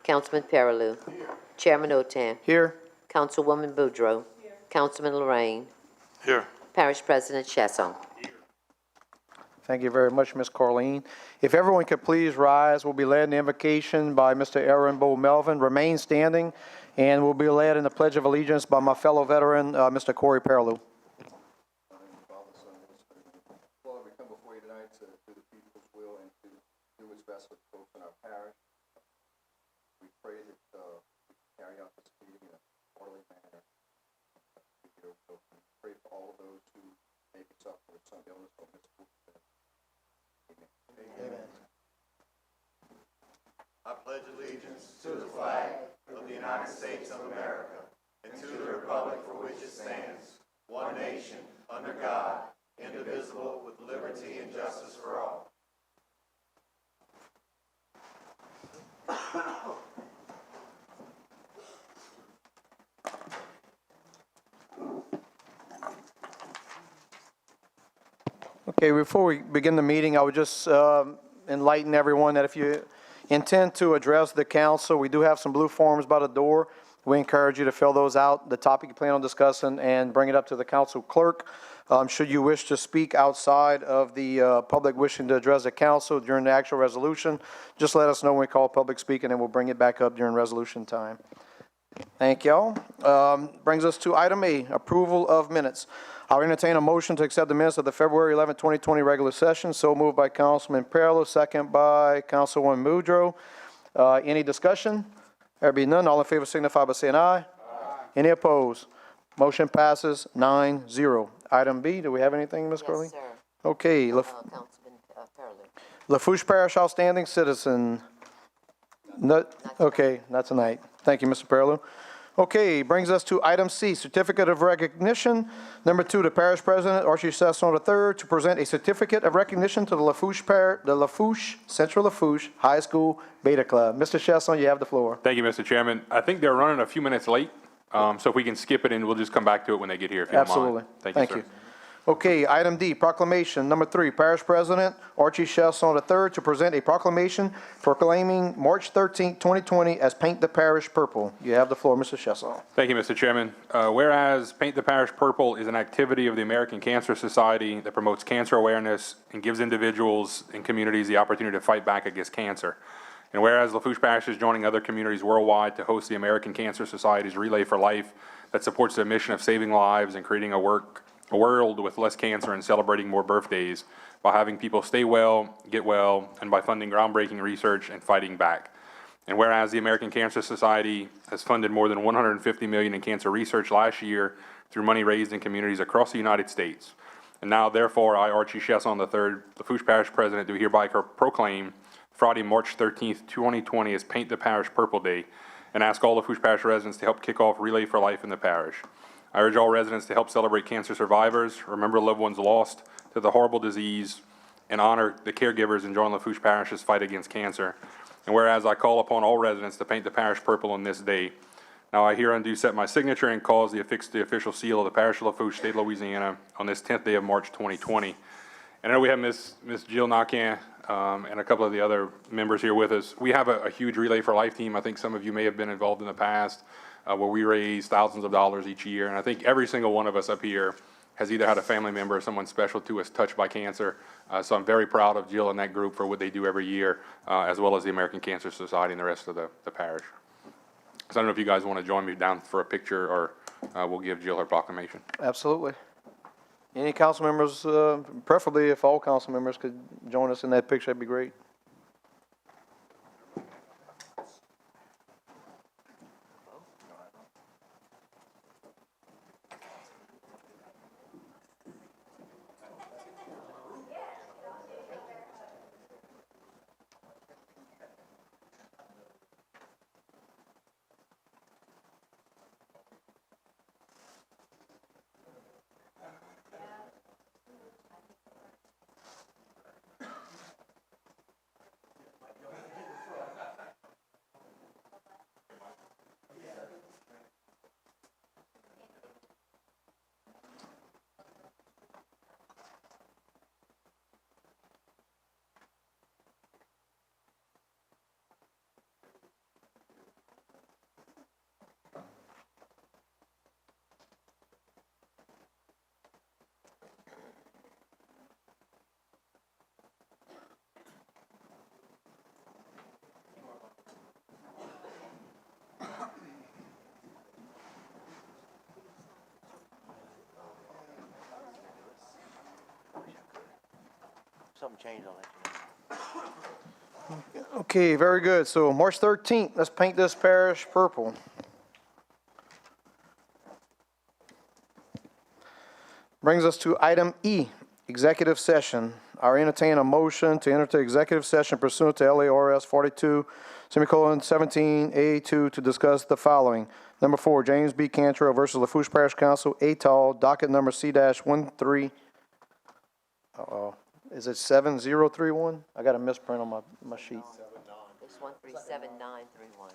Councilman Perilou. Chairman Otan. Here. Councilwoman Boudreaux. Councilman Lorraine. Here. Parish President Chesson. Thank you very much, Ms. Carleen. If everyone could please rise, we'll be led in the invocation by Mr. Aaron Bo Melvin. Remain standing, and we'll be led in the Pledge of Allegiance by my fellow veteran, Mr. Corey Perilou. Lord, we come before you tonight to do the people's will and to do what's best for the folks in our parish. We pray that we can carry out this meeting in an orderly manner. We pray for all of those who may be suffering with some illness or misfortune. Amen. I pledge allegiance to the flag of the United States of America and to the republic for which it stands, one nation, under God, indivisible, with liberty and justice for all. Okay, before we begin the meeting, I would just enlighten everyone that if you intend to address the council, we do have some blue forms by the door. We encourage you to fill those out, the topic you plan on discussing, and bring it up to the council clerk. Should you wish to speak outside of the public wishing to address the council during the actual resolution, just let us know when we call public speaking, and we'll bring it back up during resolution time. Thank y'all. Brings us to item A, approval of minutes. I'll entertain a motion to accept the minutes of the February 11, 2020 regular session. So moved by Councilman Perilou, second by Councilwoman Boudreaux. Any discussion? There be none. All in favor signify by saying aye. Aye. Any opposed? Motion passes 9-0. Item B, do we have anything, Ms. Carleen? Yes, sir. Okay. Councilman Perilou. Lafourche Parish Outstanding Citizen. No, okay, not tonight. Thank you, Mr. Perilou. Okay, brings us to item C, Certificate of Recognition. Number 2, the Parish President, Archie Sesson III, to present a certificate of recognition to the Lafourche, Central Lafourche High School Beta Club. Mr. Chesson, you have the floor. Thank you, Mr. Chairman. I think they're running a few minutes late, so if we can skip it and we'll just come back to it when they get here, if you don't mind. Absolutely. Thank you, sir. Okay, item D, proclamation. Number 3, Parish President Archie Sesson III to present a proclamation proclaiming March 13, 2020 as Paint the Parish Purple. You have the floor, Mr. Chesson. Thank you, Mr. Chairman. Whereas Paint the Parish Purple is an activity of the American Cancer Society that promotes cancer awareness and gives individuals and communities the opportunity to fight back against cancer. And whereas Lafourche Parish is joining other communities worldwide to host the American Cancer Society's Relay for Life that supports the mission of saving lives and creating a world with less cancer and celebrating more birthdays by having people stay well, get well, and by funding groundbreaking research and fighting back. And whereas the American Cancer Society has funded more than $150 million in cancer research last year through money raised in communities across the United States. And now, therefore, I, Archie Sesson III, Lafourche Parish President, do hereby proclaim Friday, March 13th, 2020 as Paint the Parish Purple Day, and ask all Lafourche Parish residents to help kick off Relay for Life in the parish. I urge all residents to help celebrate cancer survivors, remember loved ones lost to the horrible disease, and honor the caregivers in John Lafourche Parish's fight against cancer. And whereas I call upon all residents to paint the parish purple on this day, now I hereundo set my signature and cause the affix the official seal of the Parish of Lafourche, State of Louisiana, on this 10th day of March 2020. And I know we have Miss Jill Nakan and a couple of the other members here with us. We have a huge Relay for Life team. I think some of you may have been involved in the past. Where we raise thousands of dollars each year. And I think every single one of us up here has either had a family member or someone special to us touched by cancer. So I'm very proud of Jill and that group for what they do every year, as well as the American Cancer Society and the rest of the parish. So I don't know if you guys want to join me down for a picture, or we'll give Jill her proclamation. Absolutely. Any council members, preferably if all council members could join us in that picture, that'd be great. something changed, I'll let you know. Okay, very good. So March 13th, let's paint this parish purple. Brings us to item E, executive session. I entertain a motion to enter into executive session pursuant to LARS 42:17A2 to discuss the following. Number 4, James B. Cantrell versus Lafourche Parish Council, Atoll, docket number C-13. Is it 7031? I got a misprint on my sheet. It's 137931.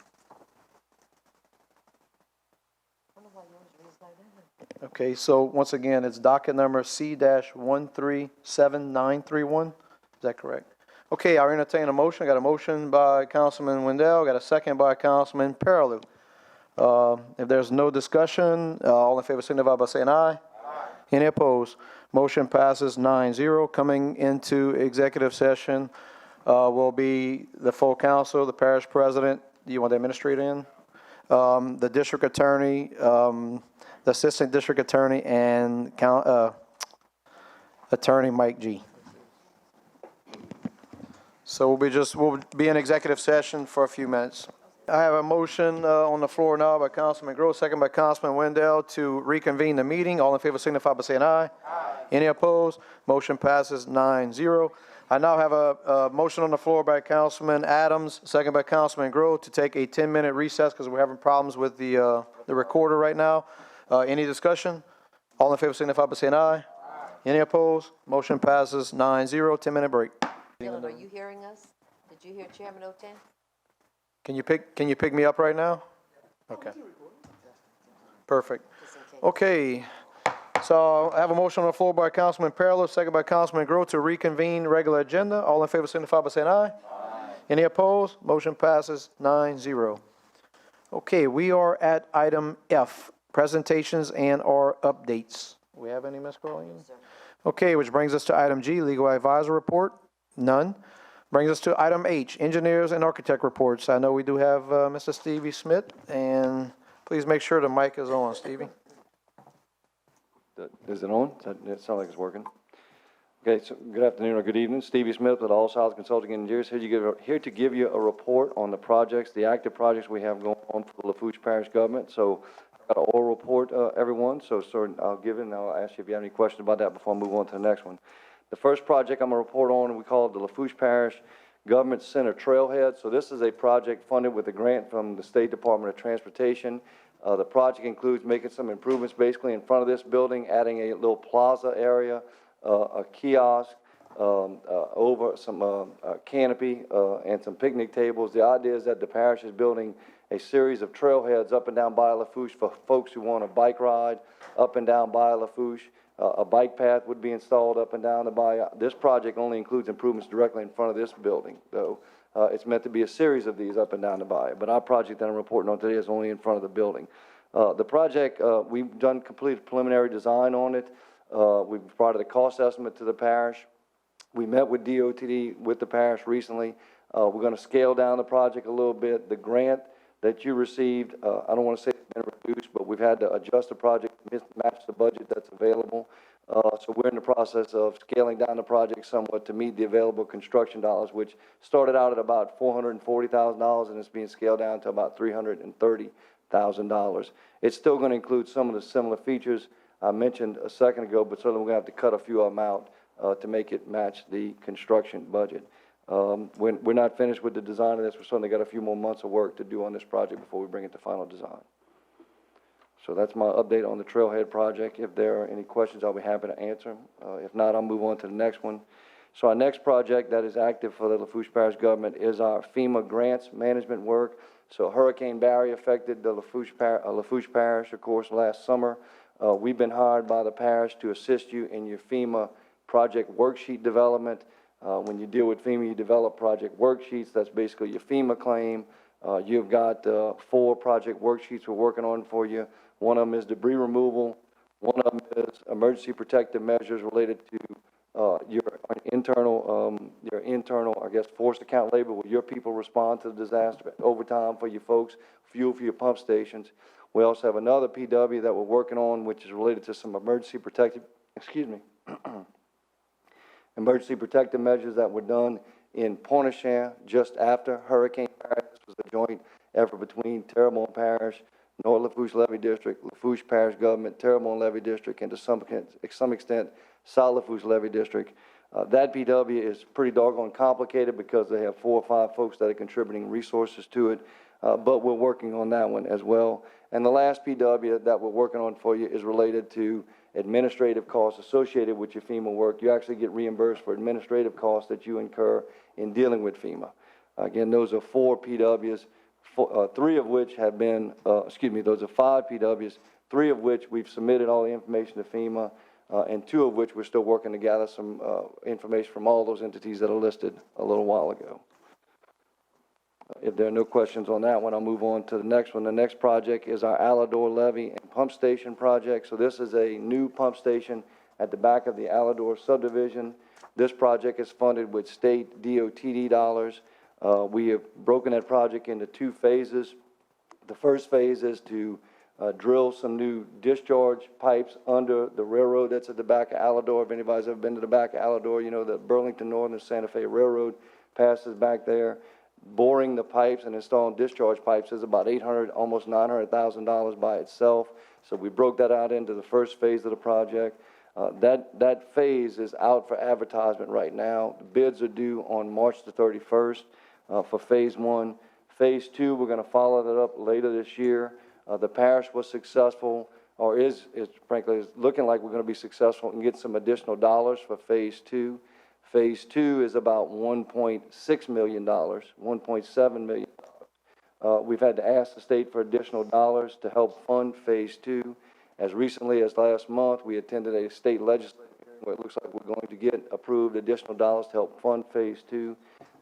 I wonder why yours reads like that. Okay, so once again, it's docket number C-137931. Is that correct? Okay, I'll entertain a motion. I got a motion by Councilman Wendell, got a second by Councilman Paralew. If there's no discussion, all in favor signify by saying aye. Aye. Any opposed? Motion passes 9-0. Coming into executive session will be the full council, the parish president. Do you want the administrator in? The district attorney, the assistant district attorney, and attorney Mike G. So we'll be in executive session for a few minutes. I have a motion on the floor now by Councilman Gross, second by Councilman Wendell to reconvene the meeting. All in favor signify by saying aye. Aye. Any opposed? Motion passes 9-0. I now have a motion on the floor by Councilman Adams, second by Councilman Gross, to take a 10-minute recess because we're having problems with the recorder right now. Any discussion? All in favor signify by saying aye. Aye. Any opposed? Motion passes 9-0. 10-minute break. Dylan, are you hearing us? Did you hear Chairman Oten? Can you pick me up right now? Okay. Perfect. Okay. So I have a motion on the floor by Councilman Paralew, second by Councilman Grow to reconvene regular agenda. All in favor signify by saying aye. Aye. Any opposed? Motion passes 9-0. Okay, we are at item F, presentations and or updates. We have any, Ms. Corleen? Yes, okay, which brings us to item G, legal advisor report. None. Brings us to item H, engineers and architect reports. I know we do have Mr. Stevie Smith, and please make sure the mic is on, Stevie. Is it on? It sounds like it's working. Okay, so good afternoon or good evening. Stevie Smith with All South Consulting Engineers here to give you a report on the projects, the active projects we have going on for the Lafourche Parish government. So I've got an oral report, everyone. So I'll give it and I'll ask you if you have any questions about that before I move on to the next one. The first project I'm going to report on, we call it the Lafourche Parish Government Center Trailhead. So this is a project funded with a grant from the State Department of Transportation. The project includes making some improvements basically in front of this building, adding a little plaza area, a kiosk, over some canopy, and some picnic tables. The idea is that the parish is building a series of trailheads up and down by Lafourche for folks who want a bike ride up and down by Lafourche. A bike path would be installed up and down the bay. This project only includes improvements directly in front of this building, though. It's meant to be a series of these up and down the bay. But our project that I'm reporting on today is only in front of the building. The project, we've done completed preliminary design on it. We've provided a cost estimate to the parish. We met with DOTD with the parish recently. We're going to scale down the project a little bit. The grant that you received, I don't want to say it's been reduced, but we've had to adjust the project to match the budget that's available. So we're in the process of scaling down the project somewhat to meet the available construction dollars, which started out at about $440,000 and it's being scaled down to about $330,000. It's still going to include some of the similar features I mentioned a second ago, but certainly we're going to have to cut a few of them out to make it match the construction budget. We're not finished with the design of this. We've certainly got a few more months of work to do on this project before we bring it to final design. So that's my update on the Trailhead project. If there are any questions, I'll be happy to answer them. If not, I'll move on to the next one. So our next project that is active for the Lafourche Parish government is our FEMA grants management work. So Hurricane Barry affected the Lafourche Parish, of course, last summer. We've been hired by the parish to assist you in your FEMA project worksheet development. When you deal with FEMA, you develop project worksheets. That's basically your FEMA claim. You've got 4 project worksheets we're working on for you. One of them is debris removal. One of them is emergency protective measures related to your internal, I guess, forced account labor, where your people respond to the disaster, overtime for you folks, fuel for your pump stations. We also have another PW that we're working on, which is related to some emergency protective, emergency protective measures that were done in Pointe-au-Chien just after Hurricane Paris. This was a joint effort between Terrebonne Parish, North Lafourche Levy District, Lafourche Parish Government, Terrebonne Levy District, and to some extent, South Lafourche Levy District. That PW is pretty doggone complicated because they have 4 or 5 folks that are contributing resources to it, but we're working on that one as well. And the last PW that we're working on for you is related to administrative costs associated with your FEMA work. You actually get reimbursed for administrative costs that you incur in dealing with FEMA. Again, those are 4 PWs, 3 of which have been, those are 5 PWs, 3 of which we've submitted all the information to FEMA, and 2 of which we're still working to gather some information from all those entities that are listed a little while ago. If there are no questions on that one, I'll move on to the next one. The next project is our Alador Levee and Pump Station project. So this is a new pump station at the back of the Alador subdivision. This project is funded with state DOTD dollars. We have broken that project into 2 phases. The first phase is to drill some new discharge pipes under the railroad that's at the back of Alador. If anybody's ever been to the back of Alador, you know the Burlington Northern Santa Fe Railroad passes back there. Boring the pipes and installing discharge pipes is about $800,000, almost $900,000 by itself. So we broke that out into the first phase of the project. That phase is out for advertisement right now. The bids are due on March the 31st for phase 1. Phase 2, we're going to follow that up later this year. The parish was successful, or frankly, is looking like we're going to be successful and get some additional dollars for phase 2. Phase 2 is about $1.6 million, $1.7 million. We've had to ask the state for additional dollars to help fund phase 2. As recently as last month, we attended a state legislative hearing where it looks like we're going to get approved additional dollars to help fund phase 2.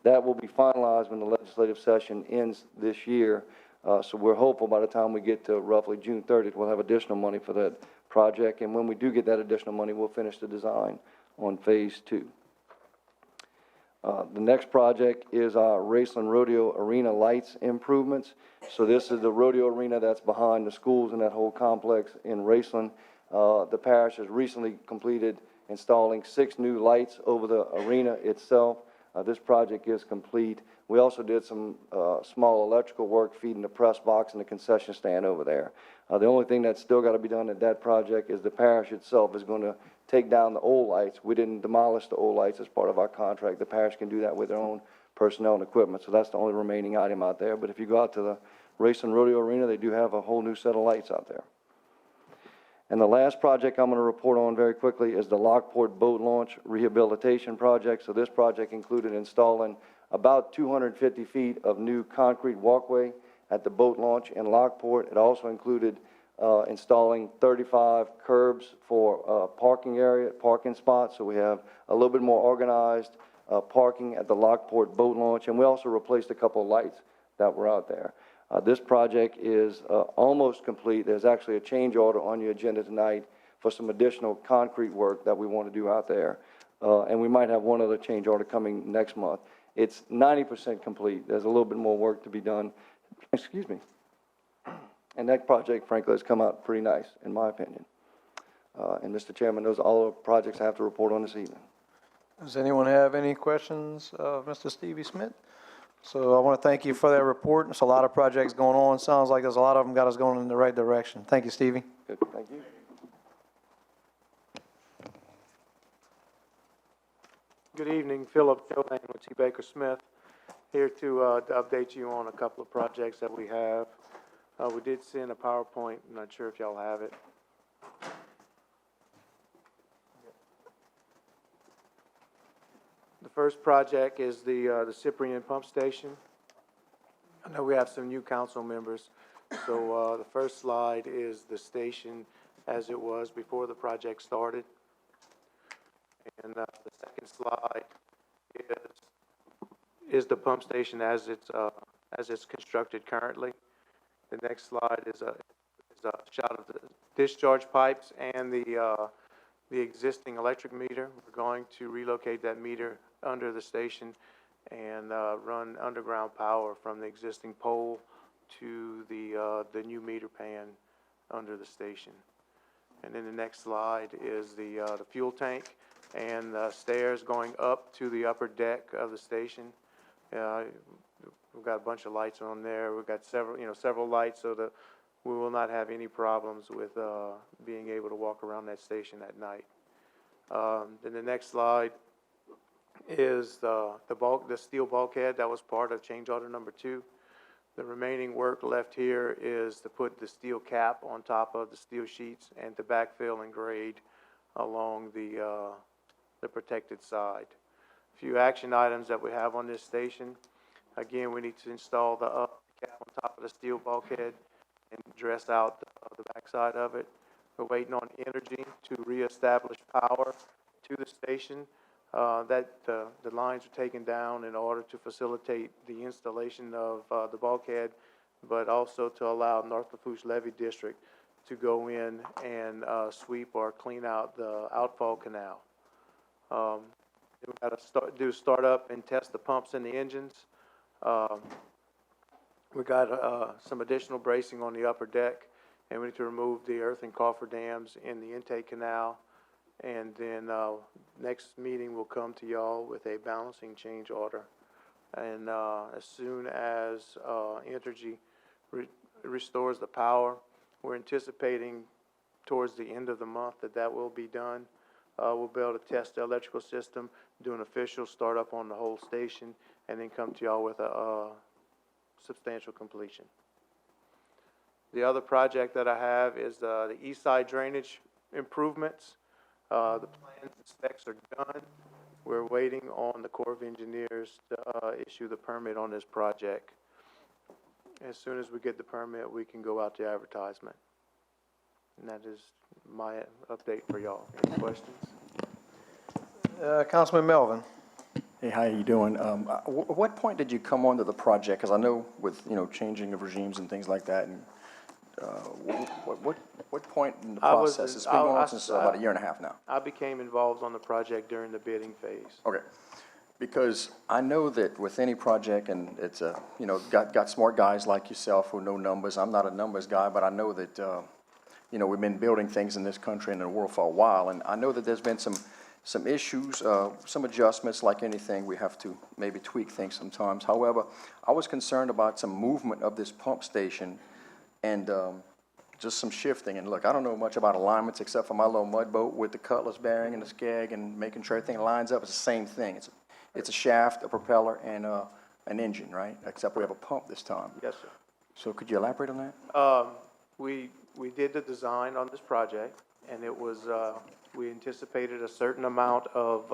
That will be finalized when the legislative session ends this year. So we're hopeful by the time we get to roughly June 30th, we'll have additional money for that project. And when we do get that additional money, we'll finish the design on phase 2. The next project is our Raceland Rodeo Arena lights improvements. So this is the rodeo arena that's behind the schools in that whole complex in Raceland. The parish has recently completed installing 6 new lights over the arena itself. This project is complete. We also did some small electrical work feeding the press box and the concession stand over there. The only thing that's still got to be done at that project is the parish itself is going to take down the old lights. We didn't demolish the old lights as part of our contract. The parish can do that with their own personnel and equipment, so that's the only remaining item out there. But if you go out to the Raceland Rodeo Arena, they do have a whole new set of lights out there. And the last project I'm going to report on very quickly is the Lockport Boat Launch Rehabilitation Project. So this project included installing about 250 feet of new concrete walkway at the boat launch in Lockport. It also included installing 35 curbs for parking spots. So we have a little bit more organized parking at the Lockport Boat Launch. And we also replaced a couple of lights that were out there. This project is almost complete. There's actually a change order on your agenda tonight for some additional concrete work that we want to do out there. And we might have one other change order coming next month. It's 90% complete. There's a little bit more work to be done. Excuse me. And that project, frankly, has come out pretty nice, in my opinion. And Mr. Chairman, those are all the projects I have to report on this evening. Does anyone have any questions of Mr. Stevie Smith? So I want to thank you for that report. There's a lot of projects going on. Sounds like there's a lot of them got us going in the right direction. Thank you, Stevie. Good. Thank you. Good evening, Philip Shelving with T. Baker Smith, here to update you on a couple of projects that we have. We did send a PowerPoint. I'm not sure if y'all have it. The first project is the Cyprian Pump Station. I know we have some new council members, so the first slide is the station as it was before the project started. And the second slide is the pump station as it's constructed currently. The next slide is a shot of the discharge pipes and the existing electric meter. We're going to relocate that meter under the station and run underground power from the existing pole to the new meter pan under the station. And then the next slide is the fuel tank. and stairs going up to the upper deck of the station. We've got a bunch of lights on there. We've got several lights so that we will not have any problems with being able to walk around that station at night. Then the next slide is the steel bulkhead that was part of change order number 2. The remaining work left here is to put the steel cap on top of the steel sheets and to backfill and grade along the protected side. A few action items that we have on this station. Again, we need to install the cap on top of the steel bulkhead and dress out the backside of it. We're waiting on Energy to reestablish power to the station. The lines are taken down in order to facilitate the installation of the bulkhead, but also to allow North Lafourche Levee District to go in and sweep or clean out the outfall canal. We've got to start up and test the pumps and the engines. We got some additional bracing on the upper deck, and we need to remove the earth and coffer dams in the intake canal. And then next meeting we'll come to y'all with a balancing change order. And as soon as Entergy restores the power, we're anticipating towards the end of the month that will be done. We'll be able to test the electrical system, do an official startup on the whole station, and then come to y'all with a substantial completion. The other project that I have is the east side drainage improvements. The plans and specs are done. We're waiting on the Corps of Engineers to issue the permit on this project. As soon as we get the permit, we can go out to advertisement. And that is my update for y'all. Any questions? Councilman Melvin. Hey, how you doing? At what point did you come onto the project? Because I know with, changing of regimes and things like that, and what point in the process? It's been going on since about a year and a half now. I became involved on the project during the bidding phase. Okay. Because I know that with any project, and it's got smart guys like yourself who know numbers. I'm not a numbers guy, but I know that, we've been building things in this country and in the world for a while, and I know that there's been some issues, some adjustments. Like anything, we have to maybe tweak things sometimes. However, I was concerned about some movement of this pump station and just some shifting. And look, I don't know much about alignments except for my little mud boat with the cutlass bearing and the skeg and making sure everything lines up. It's the same thing. It's a shaft, a propeller, and an engine, right? Except we have a pump this time. Yes, sir. So could you elaborate on that? We did the design on this project, and it was we anticipated a certain amount of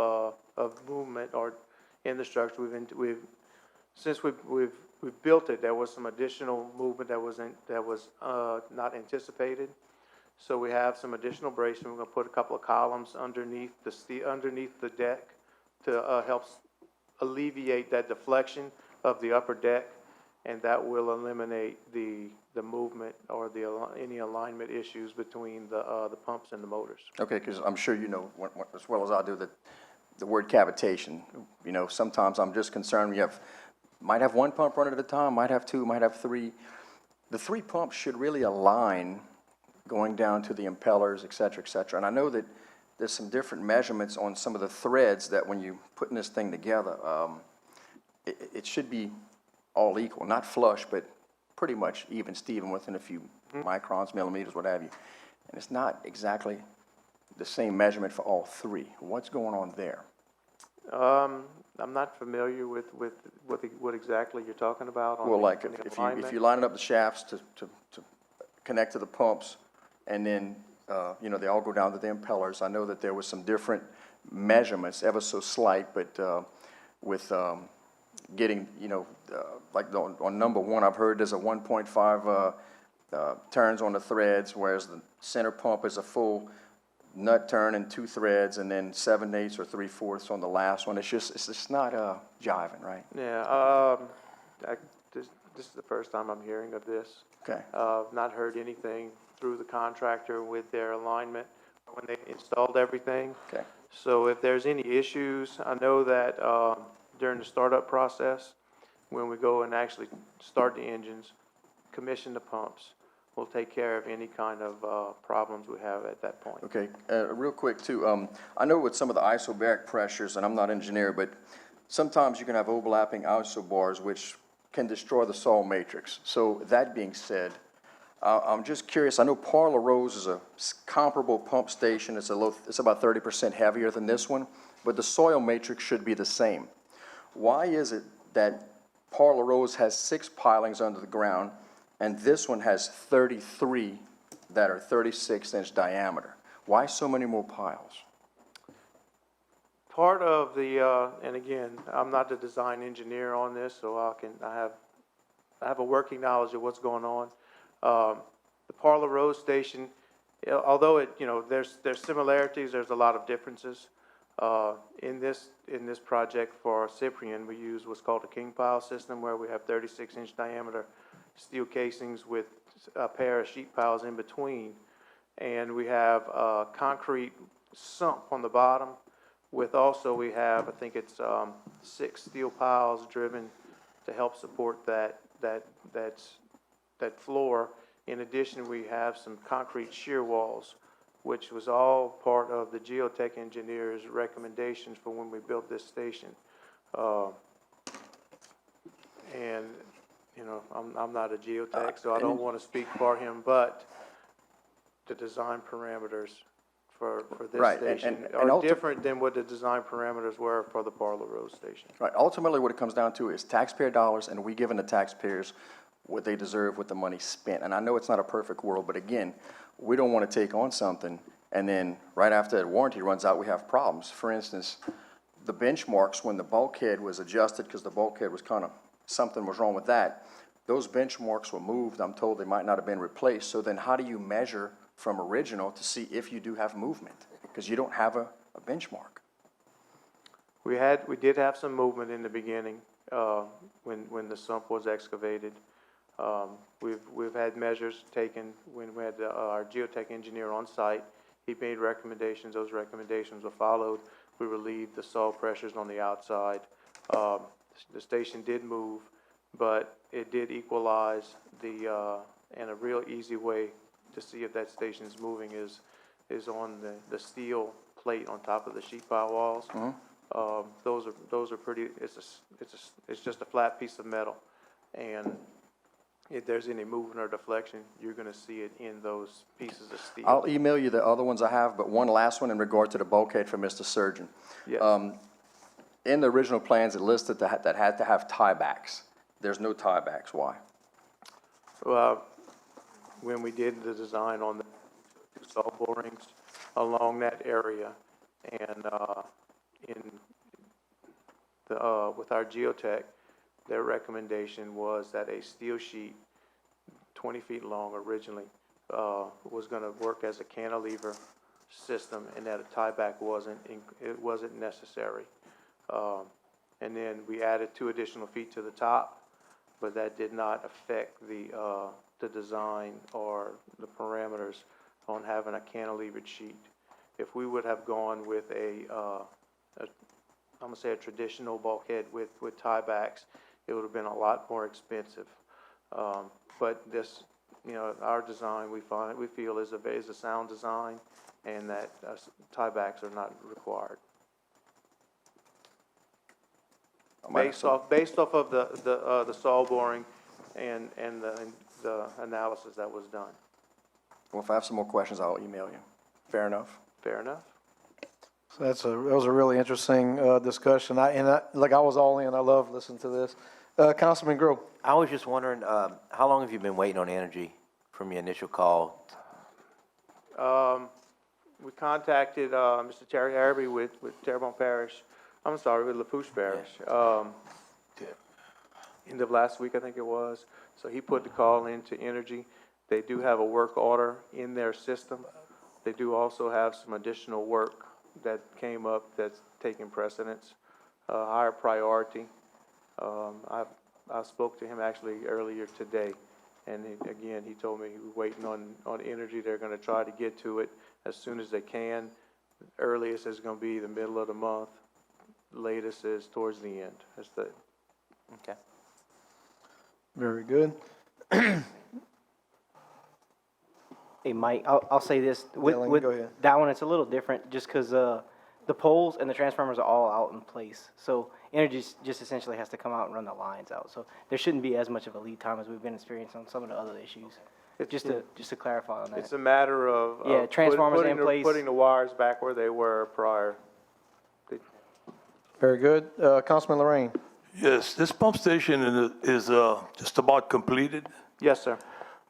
movement or in the structure. Since we've built it, there was some additional movement that was not anticipated. So we have some additional bracing. We're going to put a couple of columns underneath the deck to help alleviate that deflection of the upper deck, and that will eliminate the movement or any alignment issues between the pumps and the motors. Okay, because I'm sure you know as well as I do that the word cavitation. Sometimes I'm just concerned might have one pump running at a time, might have two, might have three. The three pumps should really align going down to the impellers, et cetera, et cetera. And I know that there's some different measurements on some of the threads that when you're putting this thing together, it should be all equal, not flush, but pretty much even Steven within a few microns, millimeters, what have you. And it's not exactly the same measurement for all three. What's going on there? I'm not familiar with what exactly you're talking about. Well, like if you're lining up the shafts to connect to the pumps, and then they all go down to the impellers. I know that there was some different measurements, ever so slight, but with getting like on number one, I've heard there's a 1.5 turns on the threads, whereas the center pump is a full nut turn and 2 threads, and then 7/8 or 3/4 on the last one. It's just not jiving, right? Yeah. This is the first time I'm hearing of this. Okay. I've not heard anything through the contractor with their alignment when they installed everything. Okay. So if there's any issues, I know that during the startup process, when we go and actually start the engines, commission the pumps, we'll take care of any kind of, problems we have at that point. Okay, real quick too, I know with some of the isobaric pressures, and I'm not an engineer, but sometimes you can have overlapping isobars which can destroy the soil matrix. So that being said, I'm just curious, I know Parla Rose is a comparable pump station, it's about 30% heavier than this one, but the soil matrix should be the same. Why is it that Parla Rose has 6 pilings under the ground, and this one has 33 that are 36-inch diameter? Why so many more piles? Part of the, and again, I'm not the design engineer on this, so I have a working knowledge of what's going on. The Parla Rose station, although it, there's similarities, there's a lot of differences. In this project for Cyprian, we use what's called a king pile system, where we have 36-inch diameter steel casings with a pair of sheet piles in between, and we have a concrete sump on the bottom. With also, we have, I think it's 6 steel piles driven to help support that floor. In addition, we have some concrete shear walls, which was all part of the geotech engineer's recommendations for when we built this station. And, I'm not a geotech, so I don't want to speak for him, but the design parameters for this Right, station and are different than what the design parameters were for the Parla Rose station. Right, ultimately what it comes down to is taxpayer dollars, and we giving the taxpayers what they deserve with the money spent. And I know it's not a perfect world, but again, we don't want to take on something, and then right after that warranty runs out, we have problems. For instance, the benchmarks, when the bulkhead was adjusted, because the bulkhead was something was wrong with that, those benchmarks were moved. I'm told they might not have been replaced. So then how do you measure from original to see if you do have movement? Because you don't have a benchmark. We did have some movement in the beginning, when the sump was excavated. We've had measures taken when we had our geotech engineer on site. He made recommendations. Those recommendations were followed. We relieved the soil pressures on the outside. The station did move, but it did equalize and a real easy way to see if that station's moving is on the steel plate on top of the sheet pile walls. Mm-hmm. Those are pretty. It's just a flat piece of metal, and if there's any movement or deflection, you're going to see it in those pieces of steel. I'll email you the other ones I have, but one last one in regard to the bulkhead for Mr. Surgeon. Yes. In the original plans, it listed that had to have tiebacks. There's no tiebacks. Why? Well, when we did the design on the saw borings along that area, and with our geotech, their recommendation was that a steel sheet, 20 feet long originally, was going to work as a cantilever system, and that a tieback wasn't necessary. And then we added 2 additional feet to the top, but that did not affect the design or the parameters on having a cantilevered sheet. If we would have gone with I'm gonna say a traditional bulkhead with tiebacks, it would have been a lot more expensive. But this, our design, we feel is a sound design, and that tiebacks are not required. Based off of the soil boring and the analysis that was done. Well, if I have some more questions, I'll email you. Fair enough? Fair enough. So that was a really interesting discussion. I was all in. I love listening to this. Councilman Groh. I was just wondering, how long have you been waiting on energy from your initial call? We contacted Mr. Terry Araby with Terrebonne Parish. I'm sorry, with Lafourche Parish. End of last week, I think it was. So he put the call into Energy. They do have a work order in their system. They do also have some additional work that came up that's taking precedence, higher priority. I spoke to him actually earlier today, and he told me he was waiting on Energy. They're going to try to get to it as soon as they can. Earliest is going to be the middle of the month. Latest is towards the end. Okay. Very good. Hey, Mike, I'll say this, Dylan, with go ahead. that one, it's a little different, just because, the poles and the transformers are all out in place. So energy just essentially has to come out and run the lines out. So there shouldn't be as much of a lead time as we've been experiencing on some of the other issues. Just to clarify on that. It's a matter of. Yeah, transformers putting in the- place. Putting the wires back where they were prior. Very good. Councilman Lorraine? Yes, this pump station is just about completed. Yes, sir.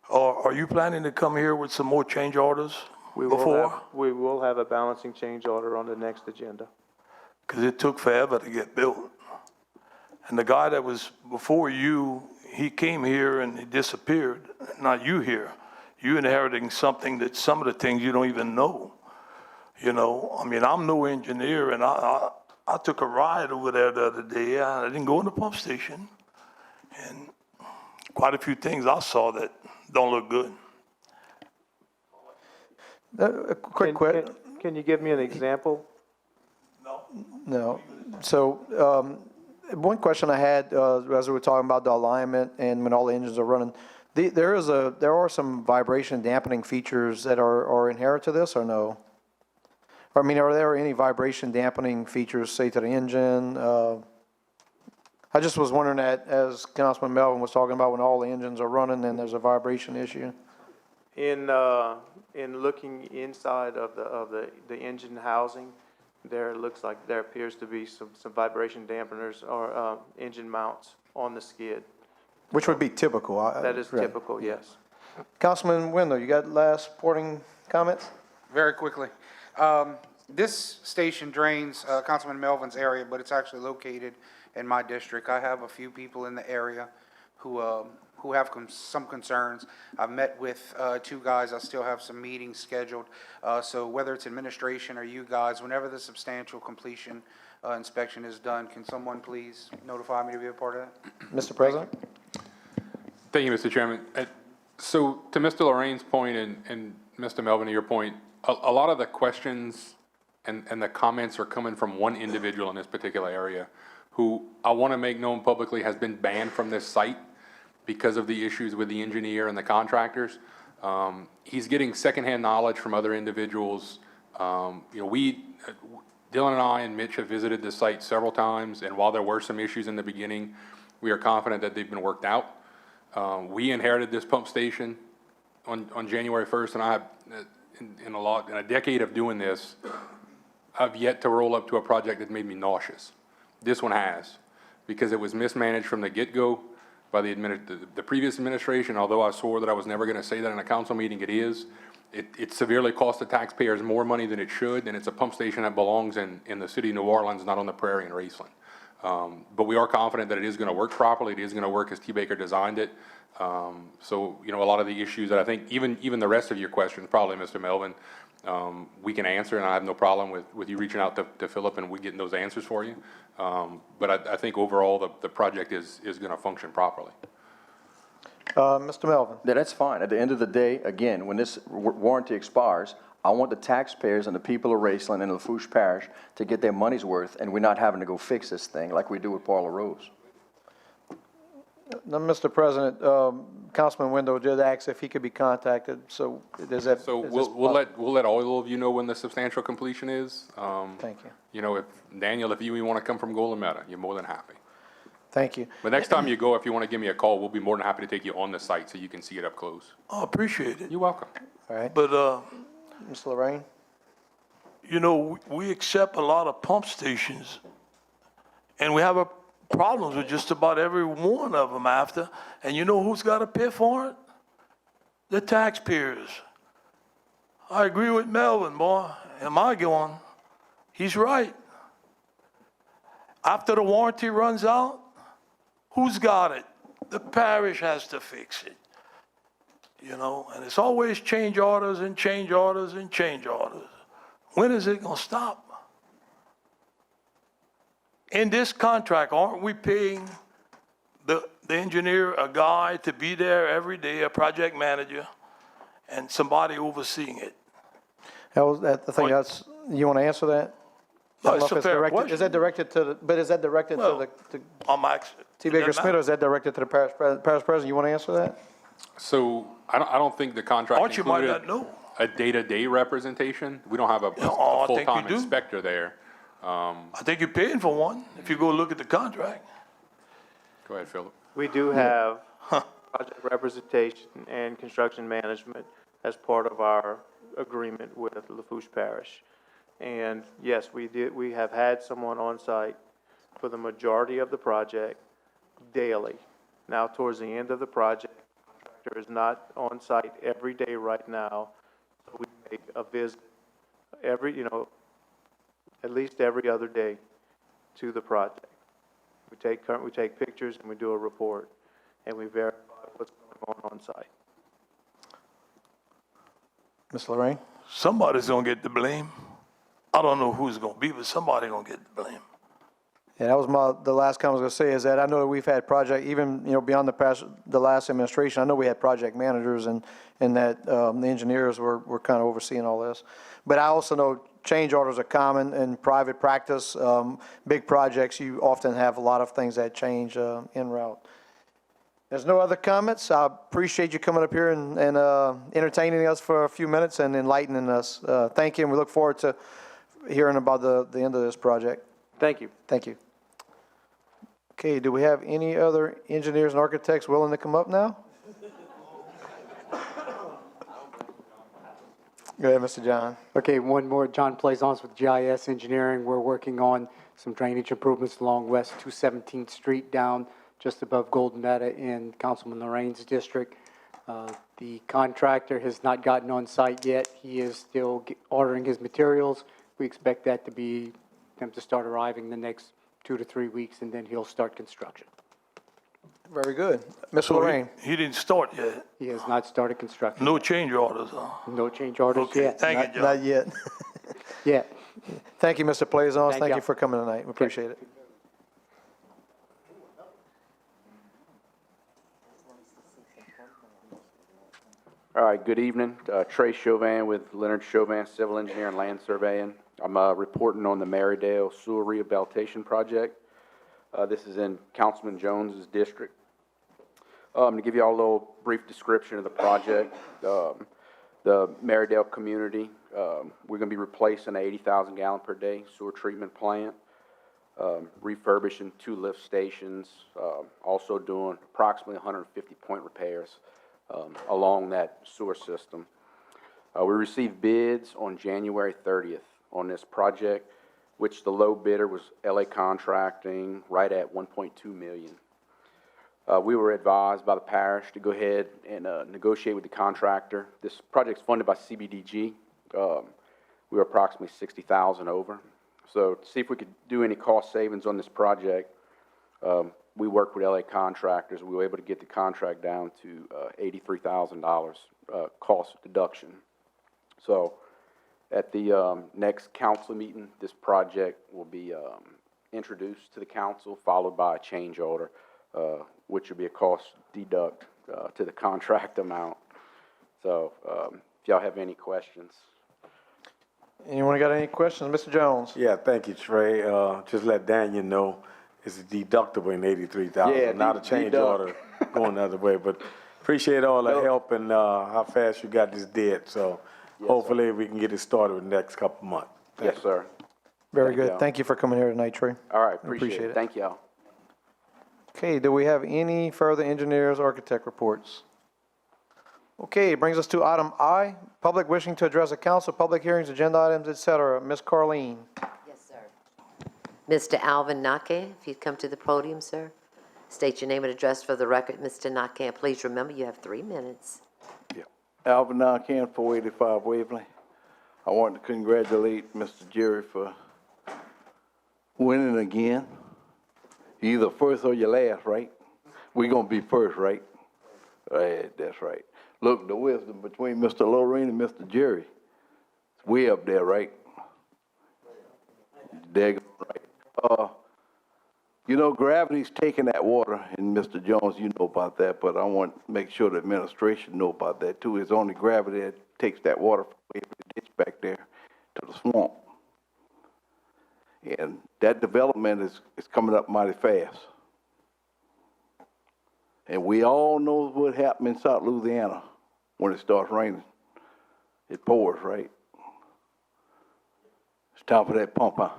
Are you planning to come here with some more change orders We before? will have a balancing change order on the next agenda. Because it took forever to get built. And the guy that was before you, he came here and he disappeared. Not you here. You inheriting something that some of the things you don't even know. You know, I mean, I'm no engineer, and I took a ride over there the other day. I didn't go in the pump station. And quite a few things I saw that don't look good. A quick question. Can you give me an example? No. So, one question I had, as we were talking about the alignment and when all the engines are running, there are some vibration dampening features that are inherent to this, or no? I mean, are there any vibration dampening features, say, to the engine? I just was wondering that, as Councilman Melvin was talking about, when all the engines are running and there's a vibration issue. In looking inside of the engine housing, there looks like there appears to be some vibration dampeners or engine mounts on the skid. Which would be typical. That is Right. typical, yes. Councilman Wendell, you got last supporting comments? Very quickly. This station drains Councilman Melvin's area, but it's actually located in my district. I have a few people in the area who have some concerns. I've met with two guys. I still have some meetings scheduled. So whether it's administration or you guys, whenever the substantial completion inspection is done, can someone please notify me to be a part of that? Mr. President? Thank you, Mr. Chairman. So to Mr. Lorraine's point and Mr. Melvin, to your point, a lot of the questions and the comments are coming from one individual in this particular area who I want to make known publicly has been banned from this site because of the issues with the engineer and the contractors. He's getting secondhand knowledge from other individuals. You know, Dylan and I and Mitch have visited this site several times, and while there were some issues in the beginning, we are confident that they've been worked out. We inherited this pump station on January 1st, and I have, in a decade of doing this, I've yet to roll up to a project that made me nauseous. This one has, because it was mismanaged from the get-go by the previous administration. Although I swore that I was never going to say that in a council meeting, it is. It severely cost the taxpayers more money than it should, and it's a pump station that belongs in the city of New Orleans, not on the prairie in Raceland. But we are confident that it is going to work properly. It is going to work as T. Baker designed it. So, you know, a lot of the issues that I think, even the rest of your questions, probably, Mr. Melvin, we can answer, and I have no problem with you reaching out to Philip and we getting those answers for you. But I think overall the project is going to function properly. Mr. Melvin? Yeah, that's fine. At the end of the day, again, when this warranty expires, I want the taxpayers and the people of Raceland and Lafourche Parish to get their money's worth, and we're not having to go fix this thing like we do with Parlor Rose. Now, Mr. President, Councilman Wendell did ask if he could be contacted, so is that? So is this we'll let all of you know when the substantial completion is. Thank you. You know, if you want to come from Golden Meadow, you're more than happy. Thank you. But next time you go, if you want to give me a call, we'll be more than happy to take you on the site so you can see it up close. I appreciate it. You're welcome. All right. But, Ms. Lorraine? you know, we accept a lot of pump stations, and we have problems with just about every one of them after. And you know who's got to pay for it? The taxpayers. I agree with Melvin, boy. Am I going? He's right. After the warranty runs out, who's got it? The parish has to fix it. You know, and it's always change orders and change orders and change orders. When is it going to stop? In this contract, aren't we paying the engineer a guy to be there every day, a project manager, and somebody overseeing it? I think that's, you want to answer that? No, I don't know it's if a fair directed- question. Is that directed to the, but is that directed Well, to I'm actually. T. Baker Smith, or is that directed to the parish president? You want to answer that? So I don't think the contract Or you might included not know. a day-to-day representation. We don't have a I think we full-time do. inspector there. I think you're paying for one, if you go look at the contract. Go ahead, Philip. We do have project representation and construction management as part of our agreement with Lafourche Parish. And yes, we have had someone on site for the majority of the project daily. Now, towards the end of the project, the contractor is not on site every day right now. So we make a visit at least every other day to the project. We take pictures and we do a report, and we verify what's going on site. Ms. Lorraine? Somebody's gonna get the blame. I don't know who's gonna be, but somebody gonna get the blame. Yeah, that was the last comment I was gonna say, is that I know that we've had project, even, beyond the last administration, I know we had project managers and that, the engineers were kind of overseeing all this. But I also know change orders are common in private practice. Big projects, you often have a lot of things that change, en route. There's no other comments. I appreciate you coming up here and entertaining us for a few minutes and enlightening us. Thank you, and we look forward to hearing about the end of this project. Thank you. Thank you. Okay, do we have any other engineers and architects willing to come up now? Go ahead, Mr. John. Okay, one more. John Plaisance with GIS Engineering. We're working on some drainage improvements along West 217th Street down just above Golden Meta in Councilman Lorraine's district. The contractor has not gotten on site yet. He is still ordering his materials. We expect that them to start arriving the next 2 to 3 weeks, and then he'll start construction. Very good. Mr. So Lorraine. he didn't start yet. He has not started construction. No change orders, huh? No change orders Okay, yet. thank you, John. Not yet. Yeah. Thank you, Mr. Plaisance. Thank you. you for coming tonight. We appreciate it. All right, good evening. Trey Chauvin with Leonard Chauvin Civil Engineer and Land Surveying. I'm reporting on the Marydale Sewer Rehabilitation Project. This is in Councilman Jones's district. I'm going to give you all a little brief description of the project. The Marydale community, we're going to be replacing an 80,000 gallon per day sewer treatment plant, refurbishing 2 lift stations, also doing approximately 150 point repairs along that sewer system. We received bids on January 30th on this project, which the low bidder was LA Contracting, right at $1.2 million. We were advised by the parish to go ahead and negotiate with the contractor. This project's funded by CBDG. We were approximately $60,000 over. So to see if we could do any cost savings on this project, we worked with LA Contractors. We were able to get the contract down to $83,000 cost deduction. So at the next council meeting, this project will be introduced to the council, followed by a change order, which will be a cost deduct to the contract amount. So if y'all have any questions. Anyone got any questions? Mr. Jones? Yeah, thank you, Trey. Just let Daniel know it's deductible in 83,000. Yeah, not a change order going the other way. But appreciate all the help and how fast you got this did. So yes, hopefully we can get it started in the next couple of months. Yes, sir. Very good. Thank you for coming here tonight, Trey. All right, appreciate it. Thank y'all. Okay, do we have any further engineers, architect reports? Okay, it brings us to item I, public wishing to address the council, public hearings, agenda items, etc. Ms. Carleen. Yes, sir. Mr. Alvin Nake, if you'd come to the podium, sir. State your name and address for the record, Mr. Nake, and please remember you have 3 minutes. Yeah. Alvin Nake, 485 Waverly. I want to congratulate Mr. Jerry for winning again. Either first or your last, right? We're going to be first, right? Right, that's right. Look, the wisdom between Mr. Lorraine and Mr. Jerry, it's way up there, right? Daggone right. You know, gravity's taking that water, and Mr. Jones, you know about that, but I want to make sure the administration know about that too. It's only gravity that takes that water from the ditch back there to the swamp. And that development is coming up mighty fast. And we all know what happened in South Louisiana when it starts raining. It pours, right? It's time for that pump, huh?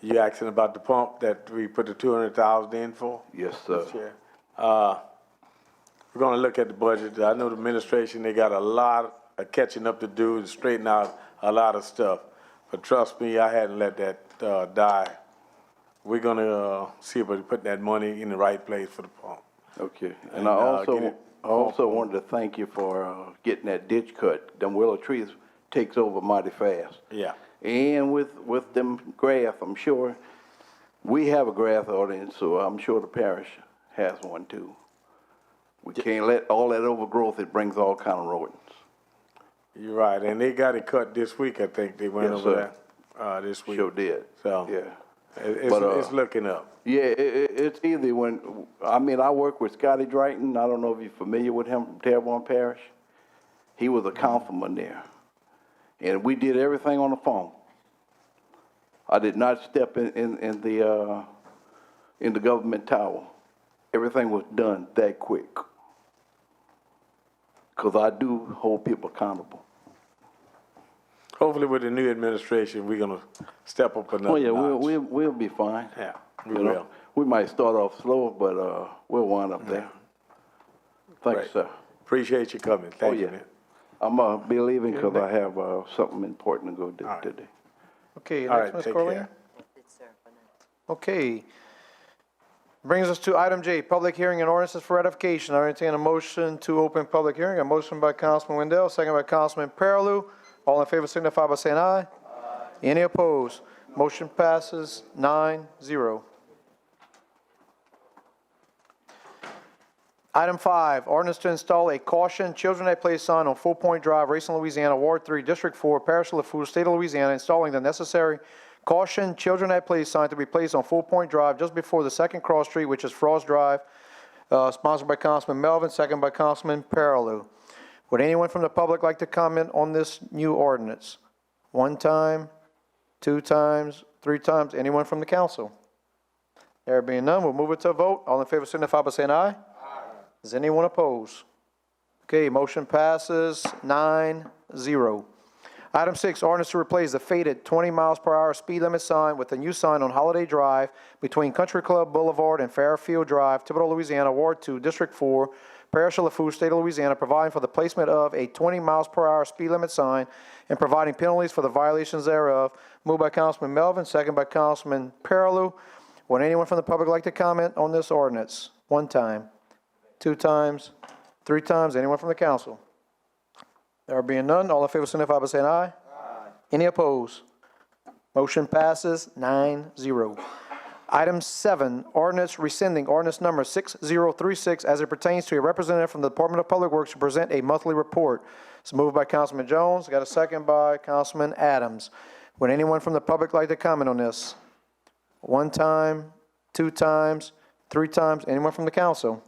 You asking about the pump that we put the 200,000 in for? Yes, sir. this year? We're gonna look at the budget. I know the administration, they got a lot of catching up to do and straighten out a lot of stuff. But trust me, I hadn't let that die. We're gonna see if we can put that money in the right place for the pump. Okay. And And, I get also it wanted to thank you for getting that ditch cut. Them willow trees takes over mighty fast. Yeah. And with them grass, I'm sure, we have a grass ordinance, so I'm sure the parish has one too. We can't let all that overgrowth, it brings all kind of rodents. You're right, and they got it cut this week, I think. They went Yes, over sir. that, this week. Sure did. So, Yeah. it's looking up. Yeah, it's easy when, I mean, I work with Scotty Drayton. I don't know if you're familiar with him from Terrebonne Parish. He was a councilman there. And we did everything on the phone. I did not step in the government tower. Everything was done that quick. Because I do hold people accountable. Hopefully with the new administration, we're gonna step up another Oh, yeah, notch. we'll be fine. Yeah, we You know, will. we might start off slow, but we'll wind up there. Thank you, Great. sir. Appreciate you coming. Thank you, yeah. man. I'm be leaving because I have something important to go do today. Okay, All next, right, Ms. take Corley. care. Okay. Brings us to item J, public hearing and ordinances for ratification. I entertain a motion to open public hearing. A motion by Councilman Wendell, second by Councilman Pearlou. All in favor signify by saying aye. Any opposed? Motion passes 9-0. Item 5, ordinance to install a caution children at play sign on Full Point Drive, Racine, Louisiana, Ward 3, District 4, Parish of Lafourche, State of Louisiana, installing the necessary caution children at play sign to be placed on Full Point Drive just before the second cross street, which is Frost Drive, sponsored by Councilman Melvin, second by Councilman Pearlou. Would anyone from the public like to comment on this new ordinance? One time, two times, three times, anyone from the council? There being none, we'll move it to a vote. All in favor signify by saying aye. Does anyone oppose? Okay, motion passes 9-0. Item 6, ordinance to replace the faded 20 miles per hour speed limit sign with a new sign on Holiday Drive between Country Club Boulevard and Fairfield Drive, Thibodaux, Louisiana, Ward 2, District 4, Parish of Lafourche, State of Louisiana, providing for the placement of a 20 miles per hour speed limit sign and providing penalties for the violations thereof. Moved by Councilman Melvin, second by Councilman Pearlou. Would anyone from the public like to comment on this ordinance? One time, two times, three times, anyone from the council? There being none, all in favor signify by saying aye. Any opposed? Motion passes 9-0. Item 7, ordinance rescinding ordinance number 6036 as it pertains to a representative from the Department of Public Works to present a monthly report. It's moved by Councilman Jones, got a second by Councilman Adams. Would anyone from the public like to comment on this? One time, two times, three times, anyone from the council?